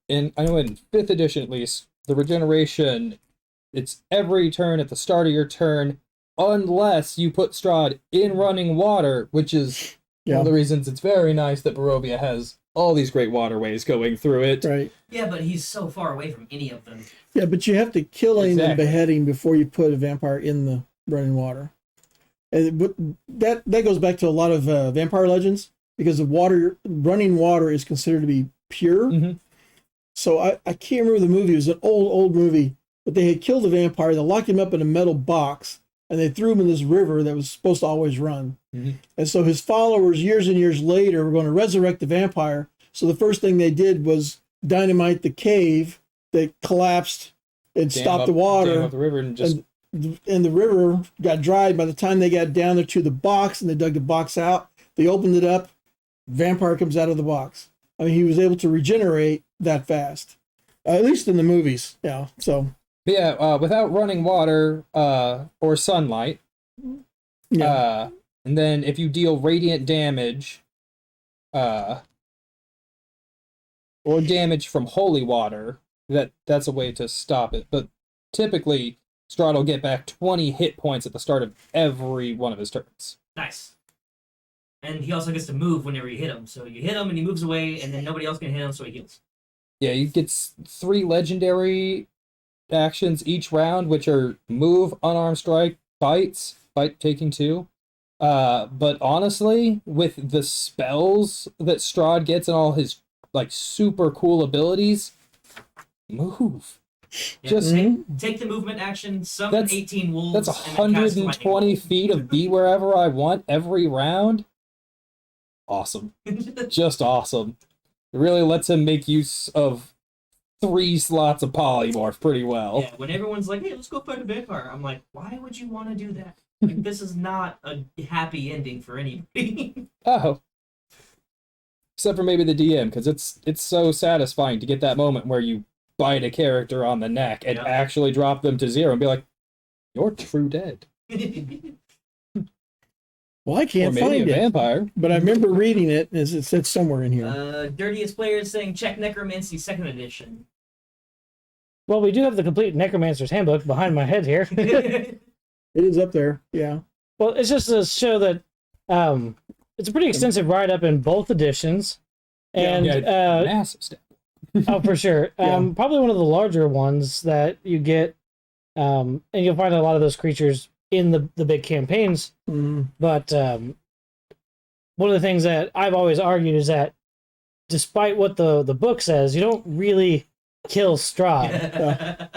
And I know in 5th edition at least, the regeneration, it's every turn at the start of your turn, unless you put Strahd in running water, which is one of the reasons it's very nice that Barovia has all these great waterways going through it. Right. Yeah, but he's so far away from any of them. Yeah, but you have to kill him and Exactly. behead him before you put a vampire in the running water. But that goes back to a lot of vampire legends, because running water is considered to be pure. Mm-hmm. So I can't remember the movie. It was an old movie, but they had killed the vampire. They locked him up in a metal box, and they threw him in this river that was supposed to always run. Mm-hmm. And so his followers, years and years later, were going to resurrect the vampire. So the first thing they did was dynamite the cave that collapsed and stopped the water. Dam up the river and just... And the river got dried. By the time they got down there to the box and they dug the box out, they opened it up, vampire comes out of the box. I mean, he was able to regenerate that fast, at least in the movies. Yeah. So. Yeah, without running water or sunlight. Yeah. And then if you deal radiant damage, or damage from holy water, that's a way to stop it. But typically, Strahd will get back 20 hit points at the start of every one of his turns. Nice. And he also gets to move whenever you hit him. So you hit him and he moves away, and then nobody else can hit him, so he heals. Yeah, he gets 3 legendary actions each round, which are move, unarmed strike, bite taking 2. But honestly, with the spells that Strahd gets and all his like super cool abilities, move. Yeah, Just take the movement action, summon 18 wolves. That's and then cast 120 lightning. feet of be wherever I want every round. Awesome. Just awesome. It really lets him make use of 3 slots of polymorph pretty well. Yeah, when everyone's like, hey, let's go fight a vampire, I'm like, why would you want to do that? Like, this is not a happy ending for anybody. Oh. Except for maybe the DM, because it's so satisfying to get that moment where you bite a character on the neck and actually drop them to 0 and be like, you're true dead. Well, I can't or maybe find a it, vampire. but I remember reading it, as it said somewhere in here. Dirtiest Players saying, check Necromancy 2nd edition. Well, we do have the complete Necromancer's Handbook behind my head here. It is up there, yeah. Well, it's just to show that it's a pretty extensive write-up in both editions. And massive step. oh, for sure. Probably one of the larger ones that you get, and you'll find a lot of those creatures in the big campaigns. But one of the things that I've always argued is that despite what the book says, you don't really kill Strahd.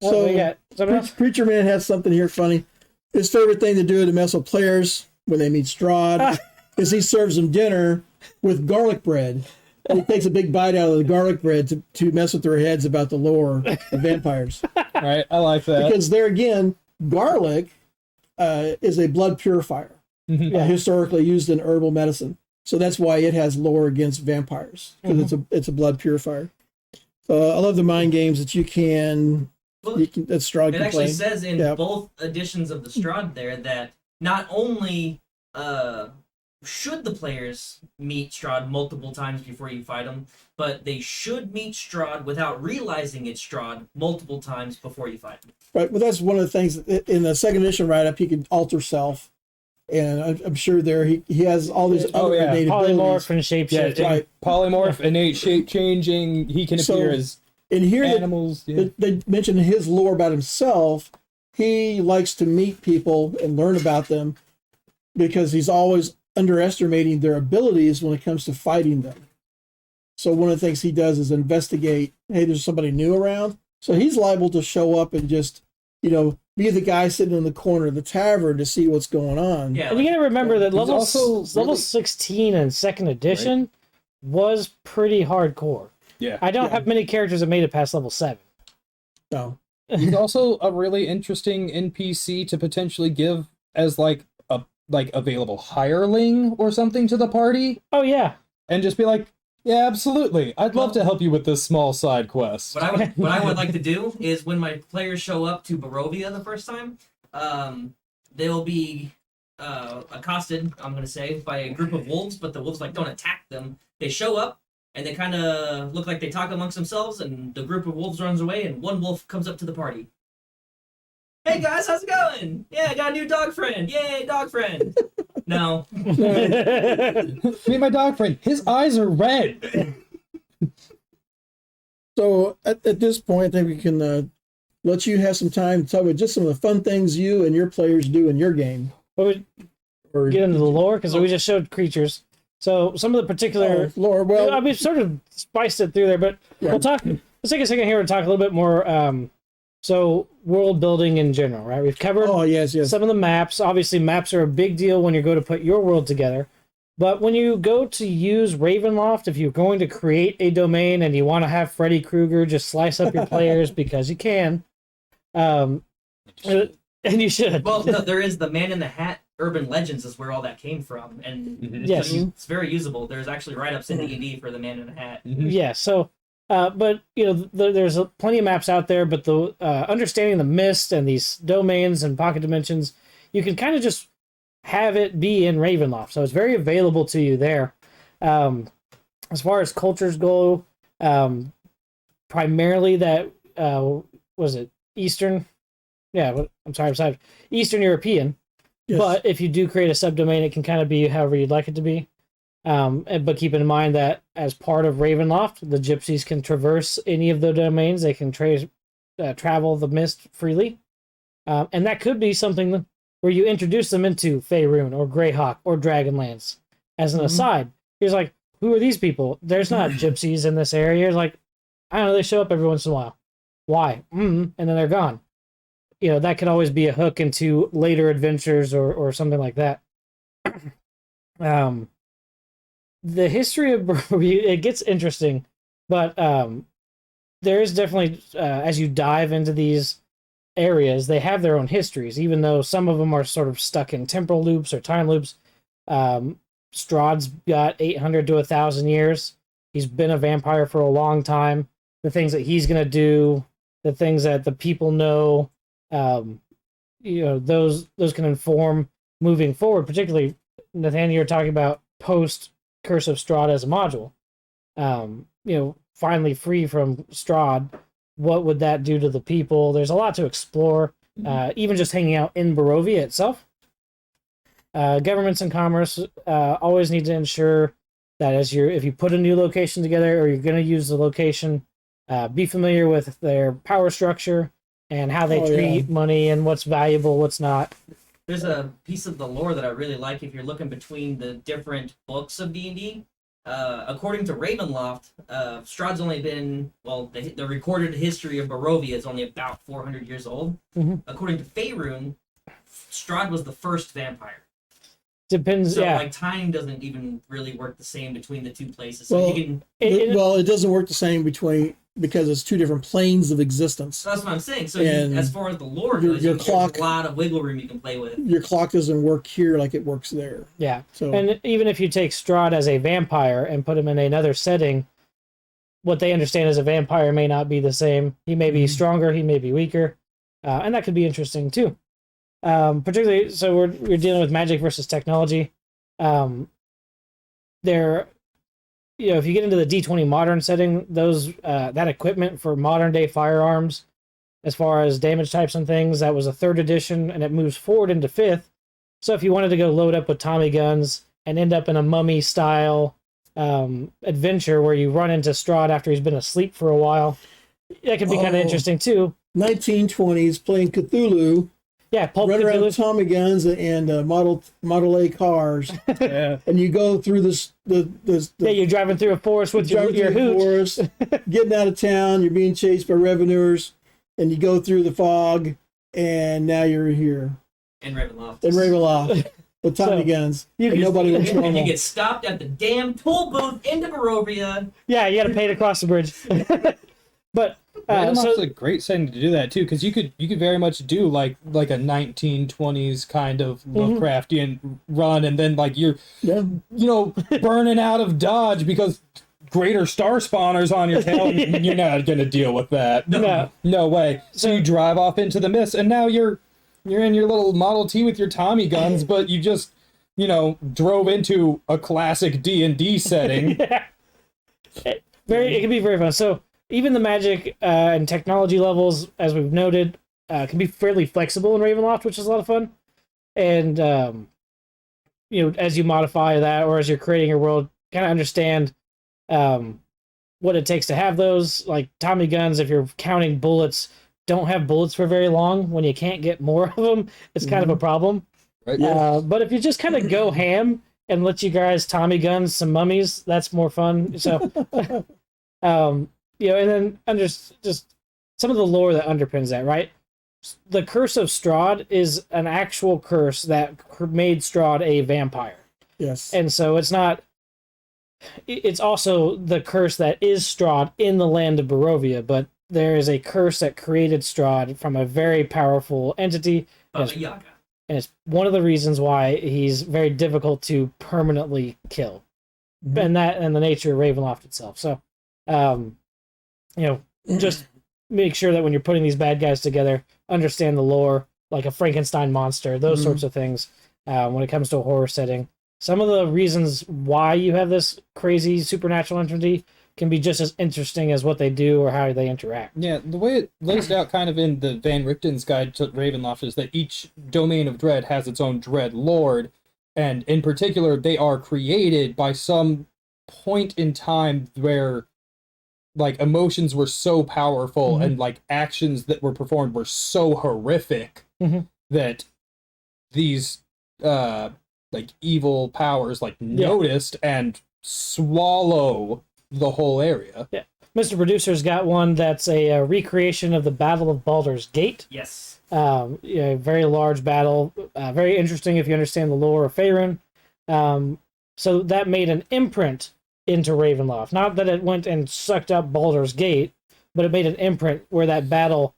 So, Preacher Man has something here funny. His favorite thing to do to mess with players when they meet Strahd is he serves them dinner with garlic bread. And he takes a big bite out of the garlic bread to mess with their heads about the lore of vampires. Right, I like that. Because there again, garlic is a blood purifier, historically used in herbal medicine. So that's why it has lore against vampires, because it's a blood purifier. So I love the mind games that you can. That Strahd it can actually play. says in both editions of the Strahd there that not only should the players meet Strahd multiple times before you fight him, but they should meet Strahd without realizing it's Strahd multiple times before you fight him. Right, well, that's one of the things in the 2nd edition write-up. He can alter self, and I'm sure there he has all these other innate polymorph abilities. and shapeshifting. Right. Polymorph, innate shape changing. He can appear as and here animals. They mentioned his lore about himself. He likes to meet people and learn about them because he's always underestimating their abilities when it comes to fighting them. So one of the things he does is investigate, hey, there's somebody new around. So he's liable to show up and just, be the guy sitting in the corner of the tavern to see what's going on. Yeah, and you gotta remember that level really... 16 in 2nd edition was pretty hardcore. Yeah. I don't have many characters that made it past level 7. No. He's also a really interesting NPC to potentially give as like available hireling or something to the party. Oh yeah. And just be like, yeah, absolutely. I'd love to help you with this small side quest. What I would like to do is when my players show up to Barovia the first time, they'll be accosted, I'm going to say, by a group of wolves, but the wolves don't attack them. They show up, and they kind of look like they talk amongst themselves, and the group of wolves runs away, and one wolf comes up to the party. Hey guys, how's it going? Yeah, I got a new dog friend. Yay, dog friend. No. Meet my dog friend. His eyes are red. So at this point, I think we can let you have some time to talk about just some of the fun things you and your players do in your game. Or get into the lore, because we just showed creatures. So some of the particular lore, well, we've sort of spiced it through there, but we'll talk. Let's take a second here and talk a little bit more So world building in general, right? We've covered yes. some of the maps. Obviously, maps are a big deal when you go to put your world together. But when you go to use Ravenloft, if you're going to create a domain and you want to have Freddy Krueger just slice up your players because you can, and you should. Well, no, there is the Man in the Hat urban legends is where all that came from, and Yes. it's very usable. There's actually write-ups in D&D for the Man in the Hat. Yeah, so, but, there's plenty of maps out there, but the understanding the mist and these domains and pocket dimensions, you can kind of just have it be in Ravenloft, so it's very available to you there. As far as cultures go, primarily that, was it Eastern? Yeah, I'm sorry, Eastern European. Yes. But if you do create a subdomain, it can kind of be however you'd like it to be. But keep in mind that as part of Ravenloft, the gypsies can traverse any of the domains. They can travel the mist freely. And that could be something where you introduce them into Faerun or Greyhawk or Dragonlance. As an aside, he's like, who are these people? There's not gypsies in this area. Like, I don't know, they show up every once in a while. Why? And then they're gone. That could always be a hook into later adventures or something like that. The history of Barovia, it gets interesting, but there is definitely, as you dive into these areas, they have their own histories, even though some of them are sort of stuck in temporal loops or time loops. Strahd's got 800 to 1,000 years. He's been a vampire for a long time. The things that he's going to do, the things that the people know, those can inform moving forward. Particularly, Nathaniel, you're talking about post Curse of Strahd as a module. Finally free from Strahd, what would that do to the people? There's a lot to explore. Even just hanging out in Barovia itself. Governments and commerce always need to ensure that if you put a new location together or you're going to use the location, be familiar with their power structure and how they treat money and what's valuable, what's not. There's a piece of the lore that I really like if you're looking between the different books of D&D. According to Ravenloft, Strahd's only been, the recorded history of Barovia is only about 400 years old. According to Faerun, Strahd was the first vampire. Depends, so, yeah. Time doesn't even really work the same between the two places. So it doesn't work the same because it's two different planes of existence. That's what I'm saying. So as far as the lore goes, there's a lot of wiggle room you can play with. Your clock doesn't work here like it works there. Yeah. So, and even if you take Strahd as a vampire and put him in another setting, what they understand as a vampire may not be the same. He may be stronger, he may be weaker, and that could be interesting too. Particularly, so we're dealing with magic versus technology. If you get into the D20 modern setting, those that equipment for modern day firearms, as far as damage types and things, that was a 3rd edition, and it moves forward into 5th. So if you wanted to go load up with Tommy guns and end up in a mummy style adventure where you run into Strahd after he's been asleep for a while, that could be kind of interesting too. 1920s playing Cthulhu. Yeah, Pulp run around Cthulhu. with Tommy guns and Model A cars. Yeah. And you go through you're driving through a forest with your hoot. Forest, getting out of town, you're being chased by revenuers, and you go through the fog, and now you're here. In Ravenloft. With Tommy guns. Nobody was normal. And you get stopped at the damn toll booth into Barovia. Yeah, you got to pay to cross the bridge. But Ravenloft's a great setting to do that too, because you could very much do like a 1920s kind of Lovecraftian run, and then you're burning out of dodge because greater star spawners on your tail. You're not gonna deal with that. No way. So you drive off into the mist, and now you're in your little Model T with your Tommy guns, but you just drove into a classic D&D setting. It can be very fun. So even the magic and technology levels, as we've noted, can be fairly flexible in Ravenloft, which is a lot of fun. And as you modify that, or as you're creating your world, kind of understand what it takes to have those. Like Tommy guns, if you're counting bullets, don't have bullets for very long. When you can't get more of them, it's kind of a problem. Right. But if you just kind of go ham and let you guys Tommy guns some mummies, that's more fun. So, and then just some of the lore that underpins that, right? The Curse of Strahd is an actual curse that made Strahd a vampire. Yes. And so it's not... It's also the curse that is Strahd in the land of Barovia, but there is a curse that created Strahd from a very powerful entity. Baba Yaga. And it's one of the reasons why he's very difficult to permanently kill. Mm-hmm. And the nature of Ravenloft itself. So, just make sure that when you're putting these bad guys together, understand the lore, like a Frankenstein monster, those sorts of things, when it comes to a horror setting. Some of the reasons why you have this crazy supernatural entity can be just as interesting as what they do or how they interact. Yeah, the way it lays out kind of in the Van Richten's Guide to Ravenloft is that each domain of dread has its own dread lord, and in particular, they are created by some point in time where, like, emotions were so powerful and, like, actions that were performed were so horrific that these, like, evil powers, like, noticed and swallow the whole area. Yeah. Mr. Producer's got one that's a recreation of the Battle of Baldur's Gate. Yes. Very large battle. Very interesting if you understand the lore of Faerun. So that made an imprint into Ravenloft. Not that it went and sucked up Baldur's Gate, but it made an imprint where that battle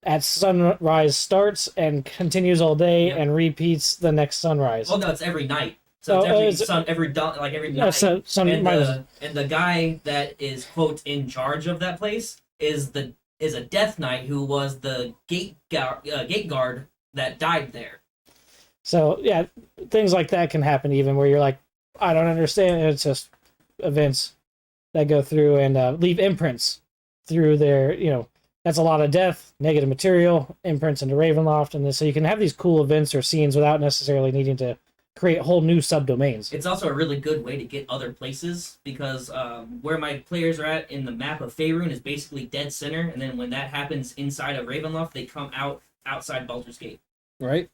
at sunrise starts and continues all day and repeats the next sunrise. Well, no, it's every night. So it's every night. And the guy that is, quote, in charge of that place is a Death Knight who was the gate guard that died there. So, yeah, things like that can happen even where you're like, I don't understand. It's just events that go through and leave imprints through their, that's a lot of death, negative material, imprints into Ravenloft, and so you can have these cool events or scenes without necessarily needing to create whole new subdomains. It's also a really good way to get other places because where my players are at in the map of Faerun is basically dead center, and then when that happens inside of Ravenloft, they come outside Baldur's Gate. Right.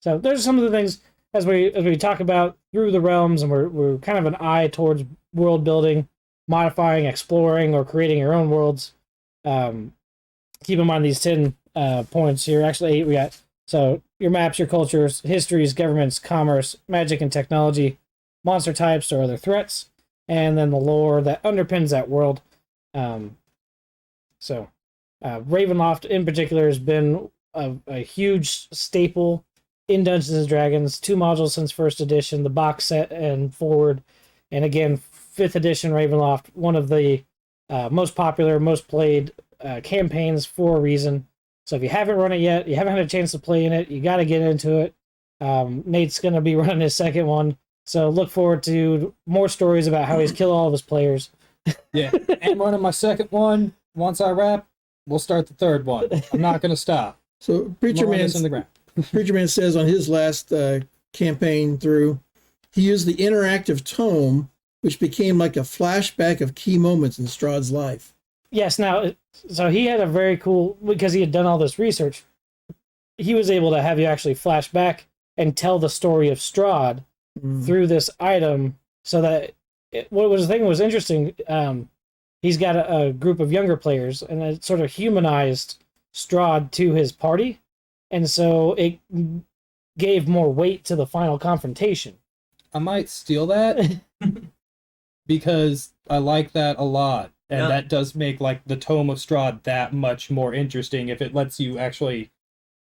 So there's some of the things as we talk about Through the Realms, and we're kind of an eye towards world building, modifying, exploring, or creating your own worlds. Keep in mind these 10 points here. Actually, 8 we got. So your maps, your cultures, histories, governments, commerce, magic and technology, monster types or other threats, and then the lore that underpins that world. Ravenloft in particular has been a huge staple in Dungeons and Dragons. 2 modules since first edition, the box set and forward, and again 5th edition Ravenloft, one of the most popular, most played campaigns for a reason. So if you haven't run it yet, you haven't had a chance to play in it, you got to get into it. Nate's going to be running his second one, so look forward to more stories about how he's killed all of his players. Yeah, I'm running my second one. Once I wrap, we'll start the third one. I'm not going to stop. So Preacher Man says on his last campaign through, he used the interactive tome, which became like a flashback of key moments in Strahd's life. Yes, now, so he had a very cool, because he had done all this research, he was able to have you actually flash back and tell the story of Strahd through this item, so that what was the thing that was interesting, he's got a group of younger players, and it sort of humanized Strahd to his party, and so it gave more weight to the final confrontation. I might steal that because I like that a lot. And that does make, like, the Tome of Strahd that much more interesting if it lets you actually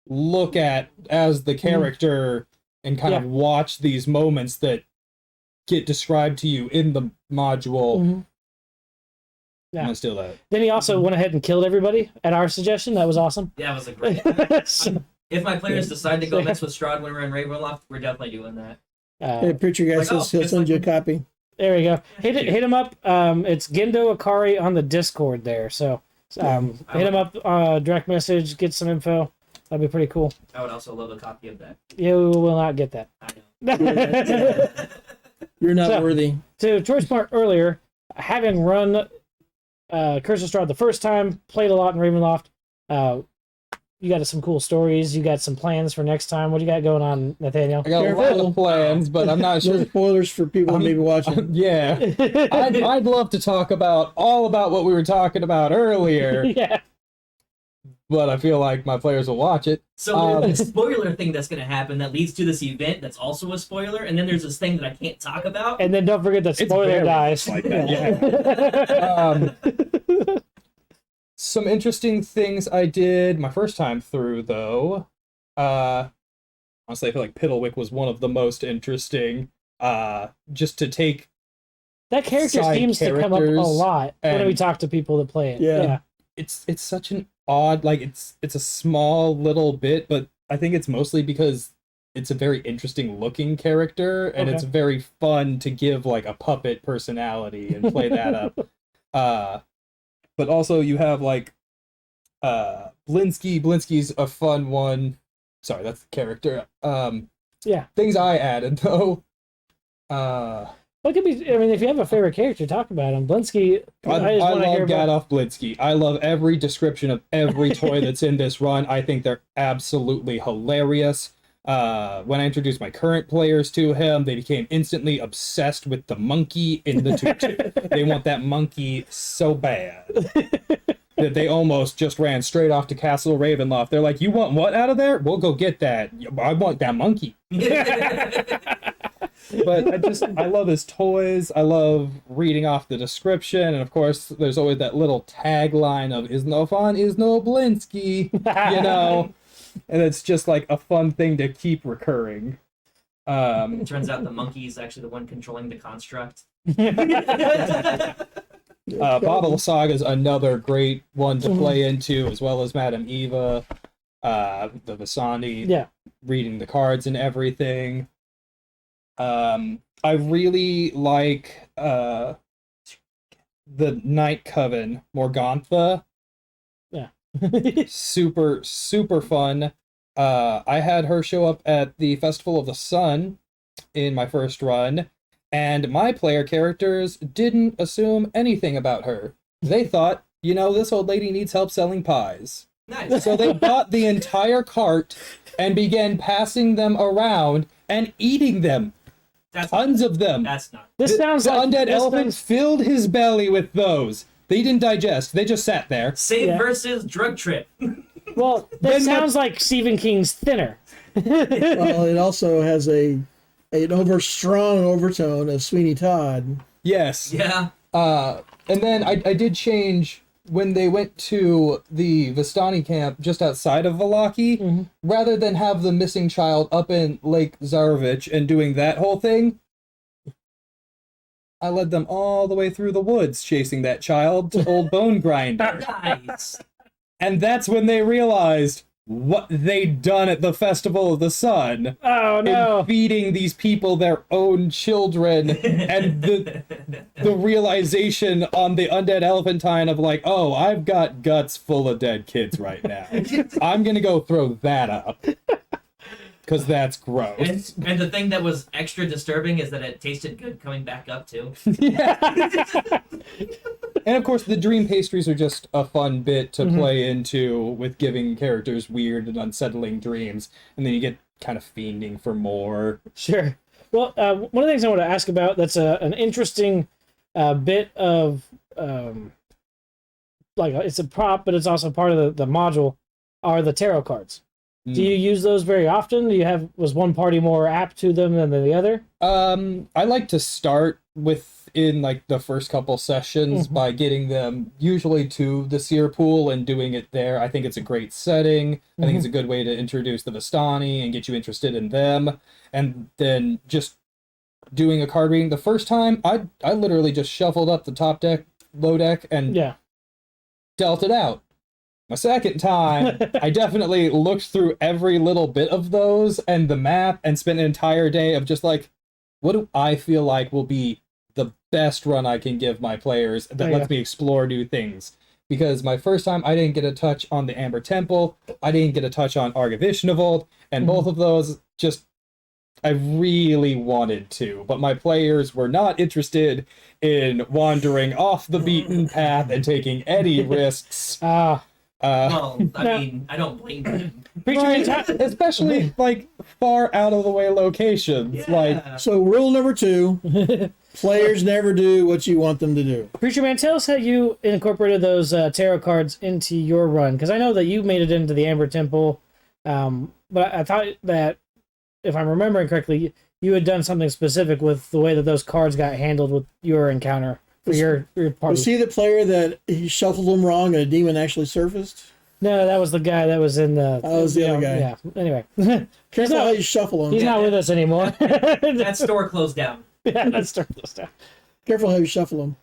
look at as the character and kind of watch these moments that get described to you in the module. Yeah. I'm gonna steal that. Then he also went ahead and killed everybody at our suggestion. That was awesome. Yeah, it was a great if my players decide to go mess with Strahd when we're in Ravenloft, we're definitely doing that. Hey, Preacher Guy says he'll send you a copy. There we go. Hit him up. It's Gendo Akari on the Discord there. So hit him up, direct message, get some info. That'd be pretty cool. I would also love a copy of that. You will not get that. I know. You're not worthy. To Troy's part earlier, having run Curse of Strahd the first time, played a lot in Ravenloft, you got some cool stories. You got some plans for next time. What do you got going on, Nathaniel? I got a lot of plans, but I'm not No sure. spoilers for people who may be watching. Yeah, I'd love to talk about what we were talking about earlier, Yeah. but I feel like my players will watch it. So there's a spoiler thing that's going to happen that leads to this event that's also a spoiler, and then there's this thing that I can't talk about. And then don't forget that It's spoiler very dies. like that, yeah. Some interesting things I did my first time through, though. Honestly, I feel like Piddlewick was one of the most interesting. Just to take That character side seems to come up a characters lot when and- we talk to people that play it. Yeah. Yeah. it's such an odd, like, it's a small little bit, but I think it's mostly because it's a very interesting looking character, and Okay. it's very fun to give like a puppet personality and play that up. But also you have like Blinsky. Blinsky's a fun one. Sorry, that's the character. Yeah. Things I added though. What could be? I mean, if you have a favorite character, talk about him. Blinsky. I just wanna hear love about- Gadolf Blinsky. I love every description of every toy that's in this run. I think they're absolutely hilarious. When I introduced my current players to him, they became instantly obsessed with the monkey in the tutu. They want that monkey so bad that they almost just ran straight off to Castle Ravenloft. They're like, "You want what out of there? We'll go get that. I want that monkey." But I love his toys. I love reading off the description, and of course, there's always that little tagline of "Is no fun, is no Blinsky," you know. And it's just like a fun thing to keep recurring. It turns out the monkey is actually the one controlling the construct. Bottle Saga is another great one to play into, as well as Madame Eva, the Vasani, Yeah. reading the cards and everything. I really like the Night Coven, Morgantha. Super fun. I had her show up at the Festival of the Sun in my first run, and my player characters didn't assume anything about her. They thought, this old lady needs help selling pies. Nice. So they bought the entire cart and began passing them around and eating them. Tons of them. That's not. This sounds The like undead this elephant sounds- filled his belly with those. They didn't digest. They just sat there. Save Yeah. versus drug trip. Well, that Then sounds like Stephen King's Thinner. Well, it also has an strong overtone of Sweeney Todd. Yes. Yeah. And then I did change when they went to the Vistani camp just outside of Valaki. Rather than have the missing child up in Lake Zarovich and doing that whole thing, I led them all the way through the woods chasing that child to Old Bone Grinder. Nice. And that's when they realized what they'd done at the Festival of the Sun. Oh no! And feeding these people their own children, and the realization on the undead elephantine of like, oh, I've got guts full of dead kids right now. I'm gonna go throw that up. Because that's gross. And the thing that was extra disturbing is that it tasted good coming back up too. And of course, the dream pastries are just a fun bit to play into with giving characters weird and unsettling dreams. And then you get kind of fiending for more. Sure. Well, one of the things I want to ask about that's an interesting bit of it's a prop, but it's also part of the module, are the tarot cards. Do you use those very often? Was one party more apt to them than the other? I like to start within like the first couple sessions by getting them usually to the seer pool and doing it there. I think it's a great setting. I think it's a good way to introduce the Vistani and get you interested in them. And then just doing a card reading. The first time, I literally just shuffled up the top deck, low deck, and dealt it out. My second time, I definitely looked through every little bit of those and the map and spent an entire day of just like, what do I feel like will be the best run I can give my players that lets me explore new things? Because my first time, I didn't get a touch on the Amber Temple, I didn't get a touch on Argavishnovold, and both of those just, I really wanted to, but my players were not interested in wandering off the beaten path and taking any risks. Well, I mean, I don't blame him. Right, especially like far out of the way locations. Yeah. So rule number 2, players never do what you want them to do. Preacher Man, tell us how you incorporated those tarot cards into your run, because I know that you made it into the Amber Temple, but I thought that, if I'm remembering correctly, you had done something specific with the way that those cards got handled with your encounter for your party. Was he the player that he shuffled them wrong and a demon actually surfaced? No, that was the guy that was in the... That was the other guy. Yeah, anyway. Careful how you shuffle them. He's not with us anymore. That store closed down. Yeah, that store closed down. Careful how you shuffle them.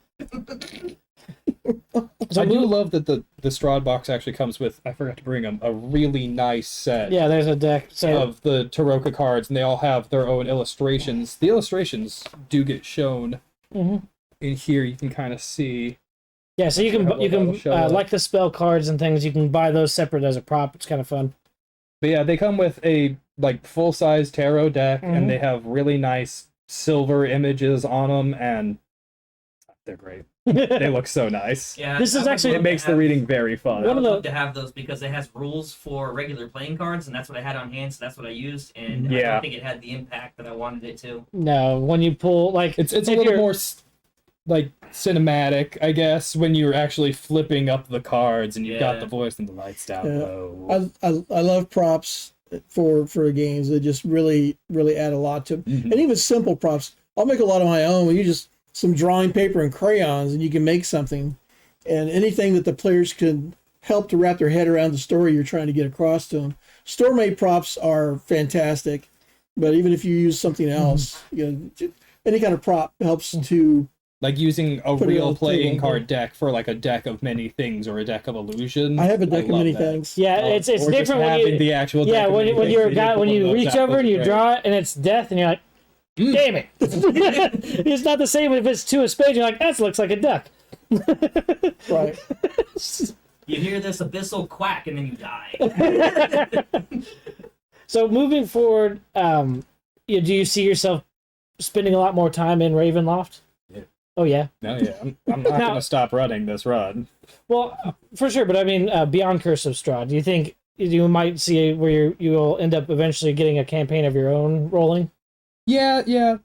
So I do love that the Strahd box actually comes with, I forgot to bring them, a really nice set Yeah, there's a deck of the Tarokka cards, and they all have their own illustrations. The illustrations do get shown in here. You can kind of see. Yeah, so you can like the spell cards and things, you can buy those separate as a prop. It's kind of fun. But yeah, they come with a like full-size tarot deck, and they have really nice silver images on them, and they're great. They look so nice. Yeah, This is actually- It makes the reading very fun. I would love to have those because it has rules for regular playing cards, and that's what I had on hand, so that's what I used, and I don't think it had the impact that I wanted it to. No, when you pull, like... It's a little more like cinematic, I guess, when you're actually flipping up the cards and you've got the voice and the lights down low. I love props for games. They just really add a lot to them. And even simple props. I'll make a lot of my own. You just some drawing paper and crayons, and you can make something. And anything that the players can help to wrap their head around the story you're trying to get across to them. Store-made props are fantastic, but even if you use something else, you know, any kind of prop helps to... Like using a Put it on real the playing table. card deck for like a deck of many things or a deck of illusion. I have a deck of love many that. things. Yeah, it's Or just different when having you... the actual deck Yeah, of when many when things, you're you got can when pull you those reach out, over those and are you great. draw it and it's death and you're like, damn it! It's not the same if it's 2 of spades. You're like, that looks like a duck. Right. You hear this abyssal quack, and then you die. So moving forward, do you see yourself spending a lot more time in Ravenloft? Yeah. Oh yeah. No, yeah, I'm not gonna stop running this run. Well, for sure, but I mean, beyond Curse of Strahd, do you think you might see where you will end up eventually getting a campaign of your own rolling? Yeah.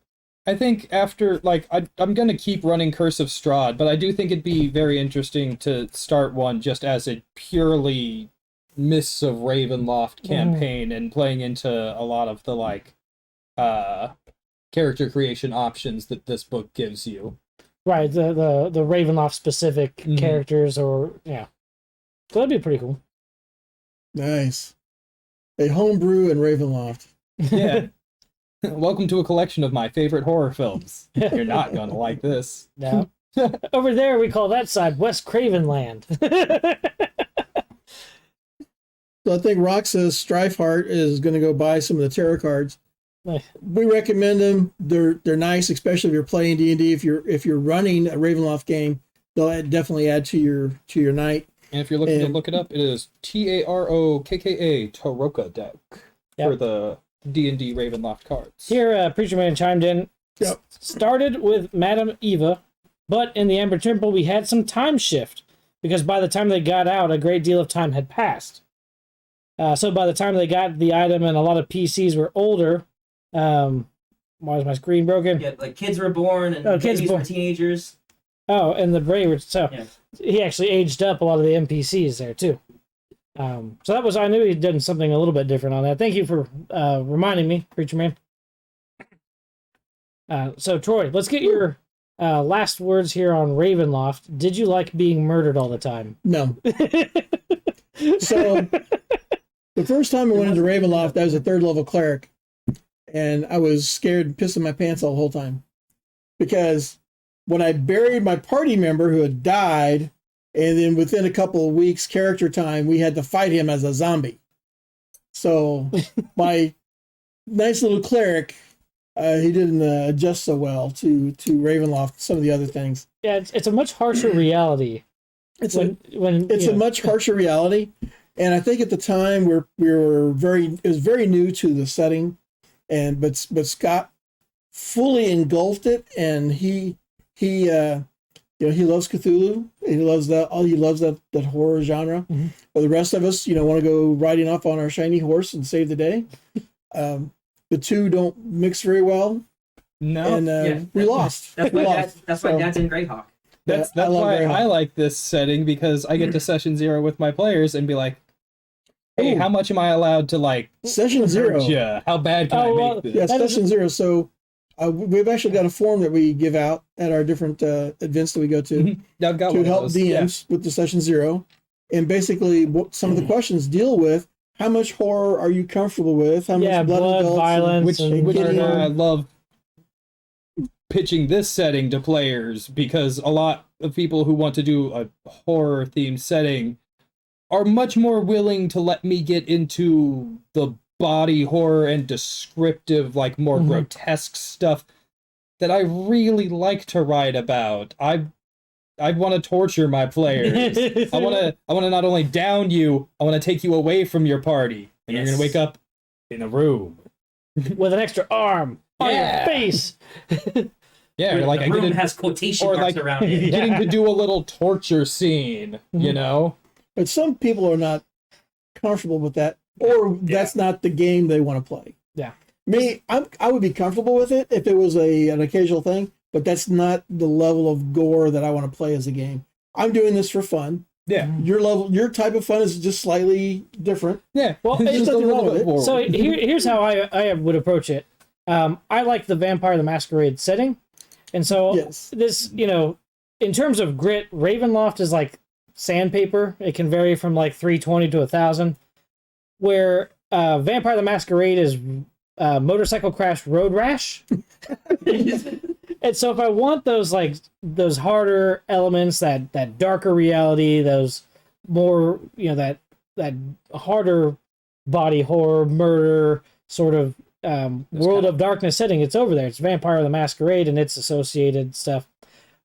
I think after, like, I'm going to keep running Curse of Strahd, but I do think it'd be very interesting to start one just as a purely Mists of Ravenloft campaign and playing into a lot of the, like, character creation options that this book gives you. Right, the Ravenloft specific characters, or yeah. So that'd be pretty cool. Nice. A homebrew in Ravenloft. Yeah. Welcome to a collection of my favorite horror films. You're not going to like this. No. Over there, we call that side West Craven Land. So I think Roxas Strifeheart is going to go buy some of the tarot cards. We recommend them. They're nice, especially if you're playing D&D. If you're running a Ravenloft game, they'll definitely add to your night. And if you're looking to look it up, it is Tarokka Tarokka deck for the D&D Ravenloft cards. Here, Preacher Man chimed in. Yep. Started with Madame Eva, but in the Amber Temple we had some time shift because by the time they got out, a great deal of time had passed. So by the time they got the item and a lot of PCs were older, why is my screen broken? Yeah, like kids were born and kids babies born. were teenagers. Oh, and the Braver. So Yeah. he actually aged up a lot of the NPCs there too. So that was, I knew he'd done something a little bit different on that. Thank you for reminding me, Preacher Man. So Troy, let's get your last words here on Ravenloft. Did you like being murdered all the time? No. So the first time I went into Ravenloft, I was a 3rd level cleric, and I was scared and pissing my pants all the whole time because when I buried my party member who had died, and then within a couple of weeks, character time, we had to fight him as a zombie. So my nice little cleric, he didn't adjust so well to Ravenloft, some of the other things. Yeah, it's a much harsher reality. It's a much harsher reality, and I think at the time it was very new to the setting, but Scott fully engulfed it, and he he loves Cthulhu. He loves that. He loves that horror genre. Mm-hmm. But the rest of us, want to go riding off on our shiny horse and save the day. The two don't mix very well. No, and we lost. That's why Dad's in Greyhawk. That's why I like this setting, because I get to session 0 with my players and be like, hey, how much am I allowed to session 0? Yeah, how bad can I make this? Yeah, session 0. So we've actually got a form that we give out at our different events that we go to I've got to help DMs with the session 0. And basically, some of the questions deal with how much horror are you comfortable with? How much blood, violence, which I love pitching this setting to players, because a lot of people who want to do a horror themed setting are much more willing to let me get into the body horror and descriptive, more grotesque stuff that I really like to write about. I want to torture my players. I want to not only down you, I want to take you away from your party, and you're gonna wake up in a room with an extra arm on your face. Yeah, the room has quotation marks around it. Getting to do a little torture scene, But some people are not comfortable with that, or that's not the game they want to play. Yeah. Me, I would be comfortable with it if it was an occasional thing, but that's not the level of gore that I want to play as a game. I'm doing this for fun. Yeah. Your type of fun is just slightly different. Yeah. Well, there's just a nothing wrong little with bit it. forward. So here's how I would approach it. I like the Vampire the Masquerade setting. And so this, in terms of grit, Ravenloft is like sandpaper. It can vary from 320 to 1,000. Where Vampire the Masquerade is motorcycle crash road rash. And so if I want those harder elements, that darker reality, those more, that harder body horror, murder sort of World of Darkness setting, it's over there. It's Vampire the Masquerade and its associated stuff.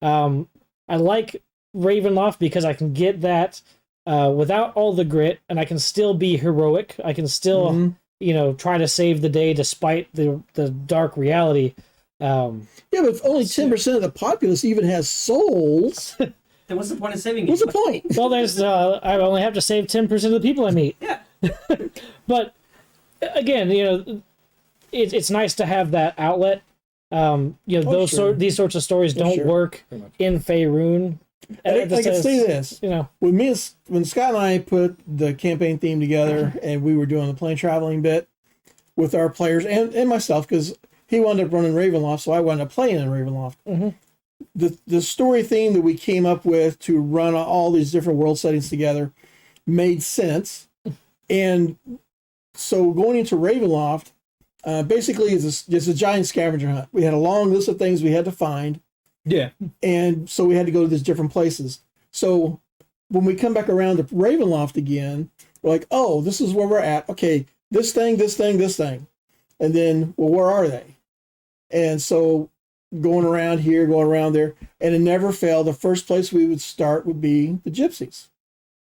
I like Ravenloft because I can get that without all the grit, and I can still be heroic. I can still, try to save the day despite the dark reality. But if only 10% of the populace even has souls, then what's the point of saving it? What's the point? Well, there's I only have to save 10% of the people I meet. Yeah. But again, it's nice to have that outlet. These sorts of stories don't work in Faerun. I can say this. When Scott and I put the campaign theme together and we were doing the plane traveling bit with our players and myself, because he wound up running Ravenloft, so I wound up playing in Ravenloft. Mm-hmm. The story theme that we came up with to run all these different world settings together made sense. And so going into Ravenloft, basically it's a giant scavenger hunt. We had a long list of things we had to find. Yeah. And so we had to go to these different places. So when we come back around to Ravenloft again, we're like, oh, this is where we're at. Okay, this thing. And then, well, where are they? And so going around here, going around there, and it never failed. The first place we would start would be the gypsies.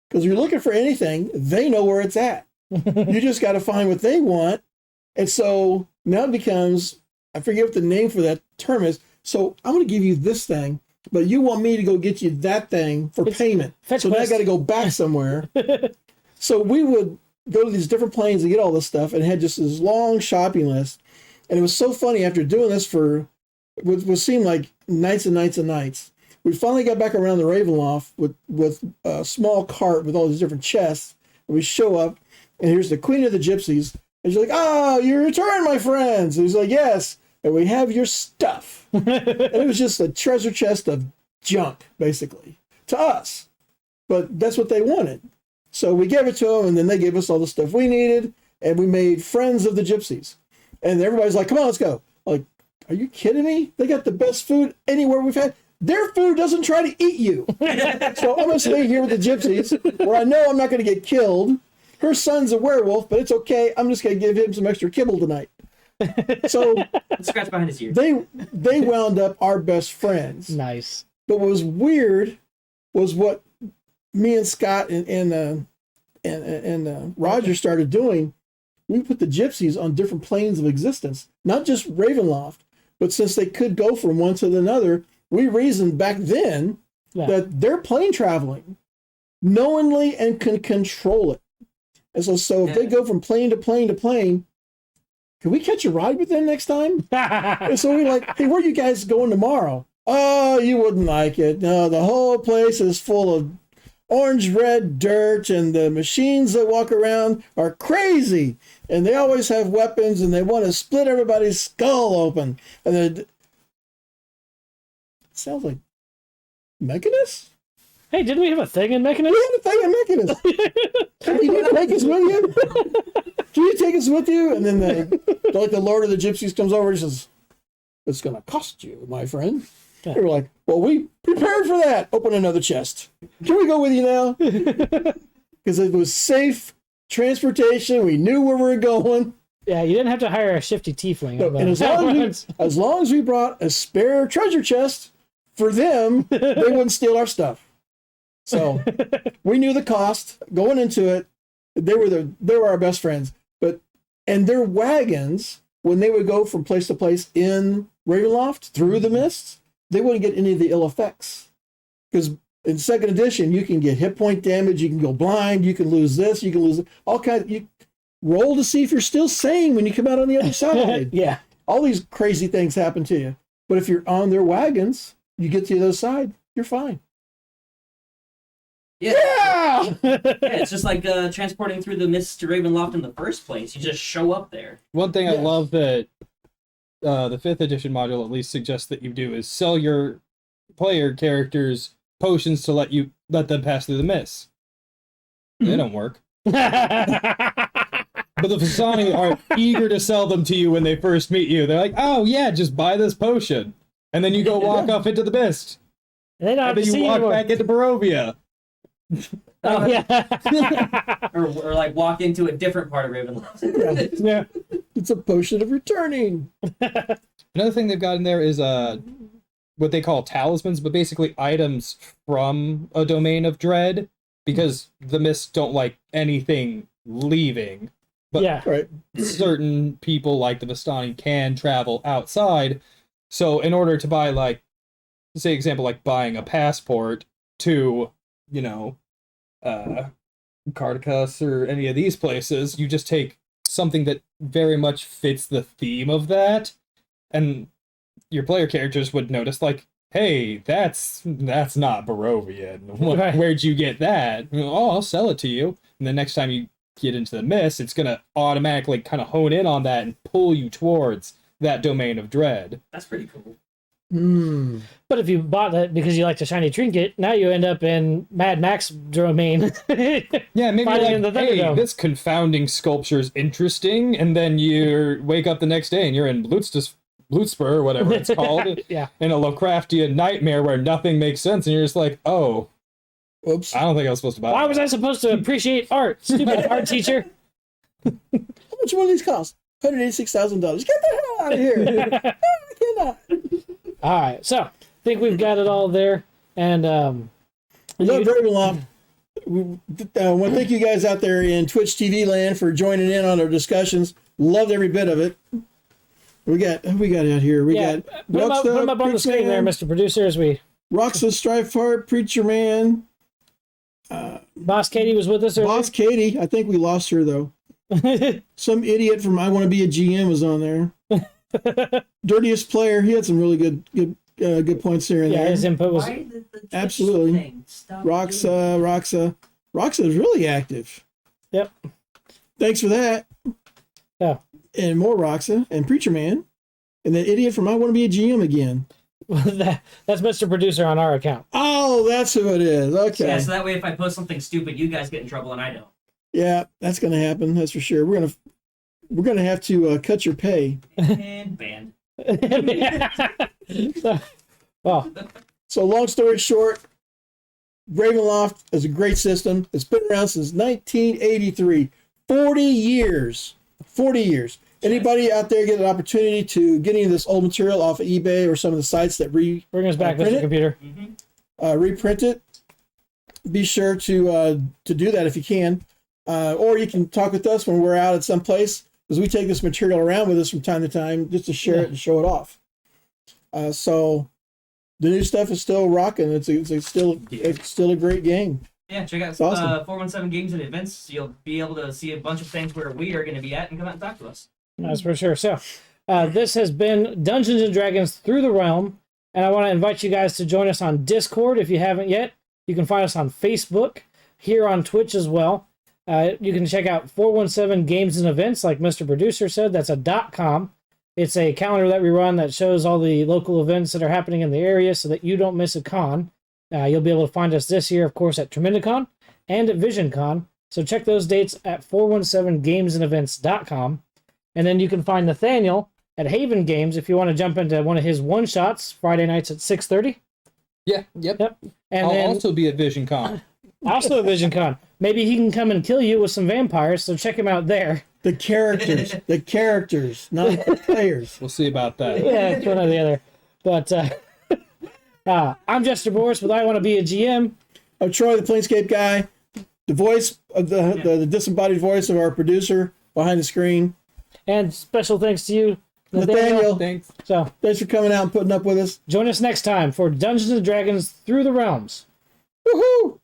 Because you're looking for anything, they know where it's at. You just got to find what they want. And so now it becomes, I forget what the name for that term is. So I'm going to give you this thing, but you want me to go get you that thing for payment. So now I got to go back somewhere. So we would go to these different planes and get all this stuff and had just this long shopping list. And it was so funny after doing this for what seemed like nights and nights and nights. We finally got back around the Ravenloft with a small cart with all these different chests. And we show up, and here's the Queen of the Gypsies. And she's like, oh, you returned, my friends. And he's like, yes, and we have your stuff. And it was just a treasure chest of junk, basically, to us. But that's what they wanted. So we gave it to them, and then they gave us all the stuff we needed, and we made friends of the Gypsies. And everybody's like, come on, let's go. I'm like, are you kidding me? They got the best food anywhere we've had. Their food doesn't try to eat you. So I'm going to stay here with the Gypsies, where I know I'm not going to get killed. Her son's a werewolf, but it's okay. I'm just going to give him some extra kibble tonight. So scratch behind his ear. They wound up our best friends. Nice. But what was weird was what me and Scott and Roger started doing. We put the Gypsies on different planes of existence, not just Ravenloft, but since they could go from one to another, we reasoned back then that they're plane traveling knowingly and can control it. And so if they go from plane to plane to plane, can we catch a ride with them next time? And so we're like, hey, where are you guys going tomorrow? Oh, you wouldn't like it. No, the whole place is full of orange red dirt, and the machines that walk around are crazy, and they always have weapons, and they want to split everybody's skull open. And then it sounds like Mechanist? Hey, didn't we have a thing in Mechanist? We had a thing in Mechanist. Can you take us with you? Can you take us with you? And then the Lord of the Gypsies comes over and says, it's going to cost you, my friend. Yeah. They were like, well, we prepared for that. Open another chest. Can we go with you now? Because it was safe transportation. We knew where we were going. Yeah, you didn't have to hire a shifty tiefling. No, and as long as we brought a spare treasure chest for them, they wouldn't steal our stuff. So we knew the cost going into it. They were our best friends. And their wagons, when they would go from place to place in Ravenloft through the mists, they wouldn't get any of the ill effects. Because in second edition, you can get hit point damage, you can go blind, you can lose this, you can lose all kinds. You roll to see if you're still sane when you come out on the other side. Yeah. All these crazy things happen to you. But if you're on their wagons, you get to the other side, you're fine. Yeah, it's just like transporting through the mists to Ravenloft in the first place. You just show up there. One thing I love that the 5th edition module at least suggests that you do is sell your player characters potions to let them pass through the mists. They don't work. But the Vistani are eager to sell them to you when they first meet you. They're like, oh yeah, just buy this potion. And then you go walk off into the mist. And then you walk back into Barovia. Oh, yeah. or like walk into a different part of Ravenloft. Yeah. It's a potion of returning. Another thing they've got in there is what they call talismans, but basically items from a domain of dread, because the mists don't like anything leaving. But certain people like the Vistani can travel outside. So in order to buy, like, say example, like buying a passport to, Carticus or any of these places, you just take something that very much fits the theme of that, and your player characters would notice, like, hey, that's not Barovian. Where'd you get that? Oh, I'll sell it to you. And the next time you get into the mist, it's gonna automatically kind of hone in on that and pull you towards that domain of dread. That's pretty cool. But if you bought that because you like the shiny trinket, now you end up in Mad Max domain. Yeah, maybe you're like, hey, this confounding sculpture's interesting, and then you wake up the next day and you're in Blutspur, or whatever it's called, in a Lovecraftian nightmare where nothing makes sense, and you're just like, oh, oops, I don't think I was supposed to buy Why that. was I supposed to appreciate art? Stupid art teacher. How much one of these cost? $186,000. Get the hell out of here. I cannot. All right, so I think we've got it all there, and we love Ravenloft. I want to thank you guys out there in Twitch TV land for joining in on our discussions. Loved every bit of it. Who we got out here? We got put them up on the screen there, Mr. Producer, as we Roxa, Strifeheart, Preacher Man. Boss Katie was with us earlier. Boss Katie, I think we lost her though. Some idiot from I Want to Be a GM was on there. Dirtiest Player, he had some really good points here and there. His input was absolutely. Roxa is really active. Yep. Thanks for that. Yeah. And more Roxa and Preacher Man, and that idiot from I Want to Be a GM again. That's Mr. Producer on our account. Oh, that's who it is. Okay. Yeah, so that way if I post something stupid, you guys get in trouble and I don't. Yeah, that's gonna happen. That's for sure. We're gonna have to cut your pay. And banned. Well, so long story short, Ravenloft is a great system. It's been around since 1983. 40 years. 40 years. Anybody out there get an opportunity to get any of this old material off of eBay or some of the sites that bring us back, Mr. Computer. Reprint it. Be sure to do that if you can. Or you can talk with us when we're out at some place, because we take this material around with us from time to time just to share it and show it off. So the new stuff is still rocking. It's still a great game. Yeah, check out Awesome. 417 Games and Events. You'll be able to see a bunch of things where we are going to be at and come out and talk to us. That's for sure. So, this has been Dungeons and Dragons Through the Realm, and I want to invite you guys to join us on Discord if you haven't yet. You can find us on Facebook, here on Twitch as well. You can check out 417 Games and Events, like Mr. Producer said. That's a .com. It's a calendar that we run that shows all the local events that are happening in the area so that you don't miss a con. You'll be able to find us this year, of course, at Tremendicon and at VisionCon. So check those dates at 417gamesandevents.com. And then you can find Nathaniel at Haven Games if you want to jump into one of his one-shots Friday nights at 6:30. Yeah, yep. And I'll then, also be at VisionCon. also at VisionCon. Maybe he can come and kill you with some vampires, so check him out there. The characters, not the players. We'll see about that. Yeah, it's one or the other. But I'm Jester Borris with I Want to Be a GM. I'm Troy, the Planescape guy, the voice of the disembodied voice of our producer behind the screen. And special thanks to you, Nathaniel. Thanks. So Thanks for coming out and putting up with us. join us next time for Dungeons and Dragons Through the Realms. Woohoo!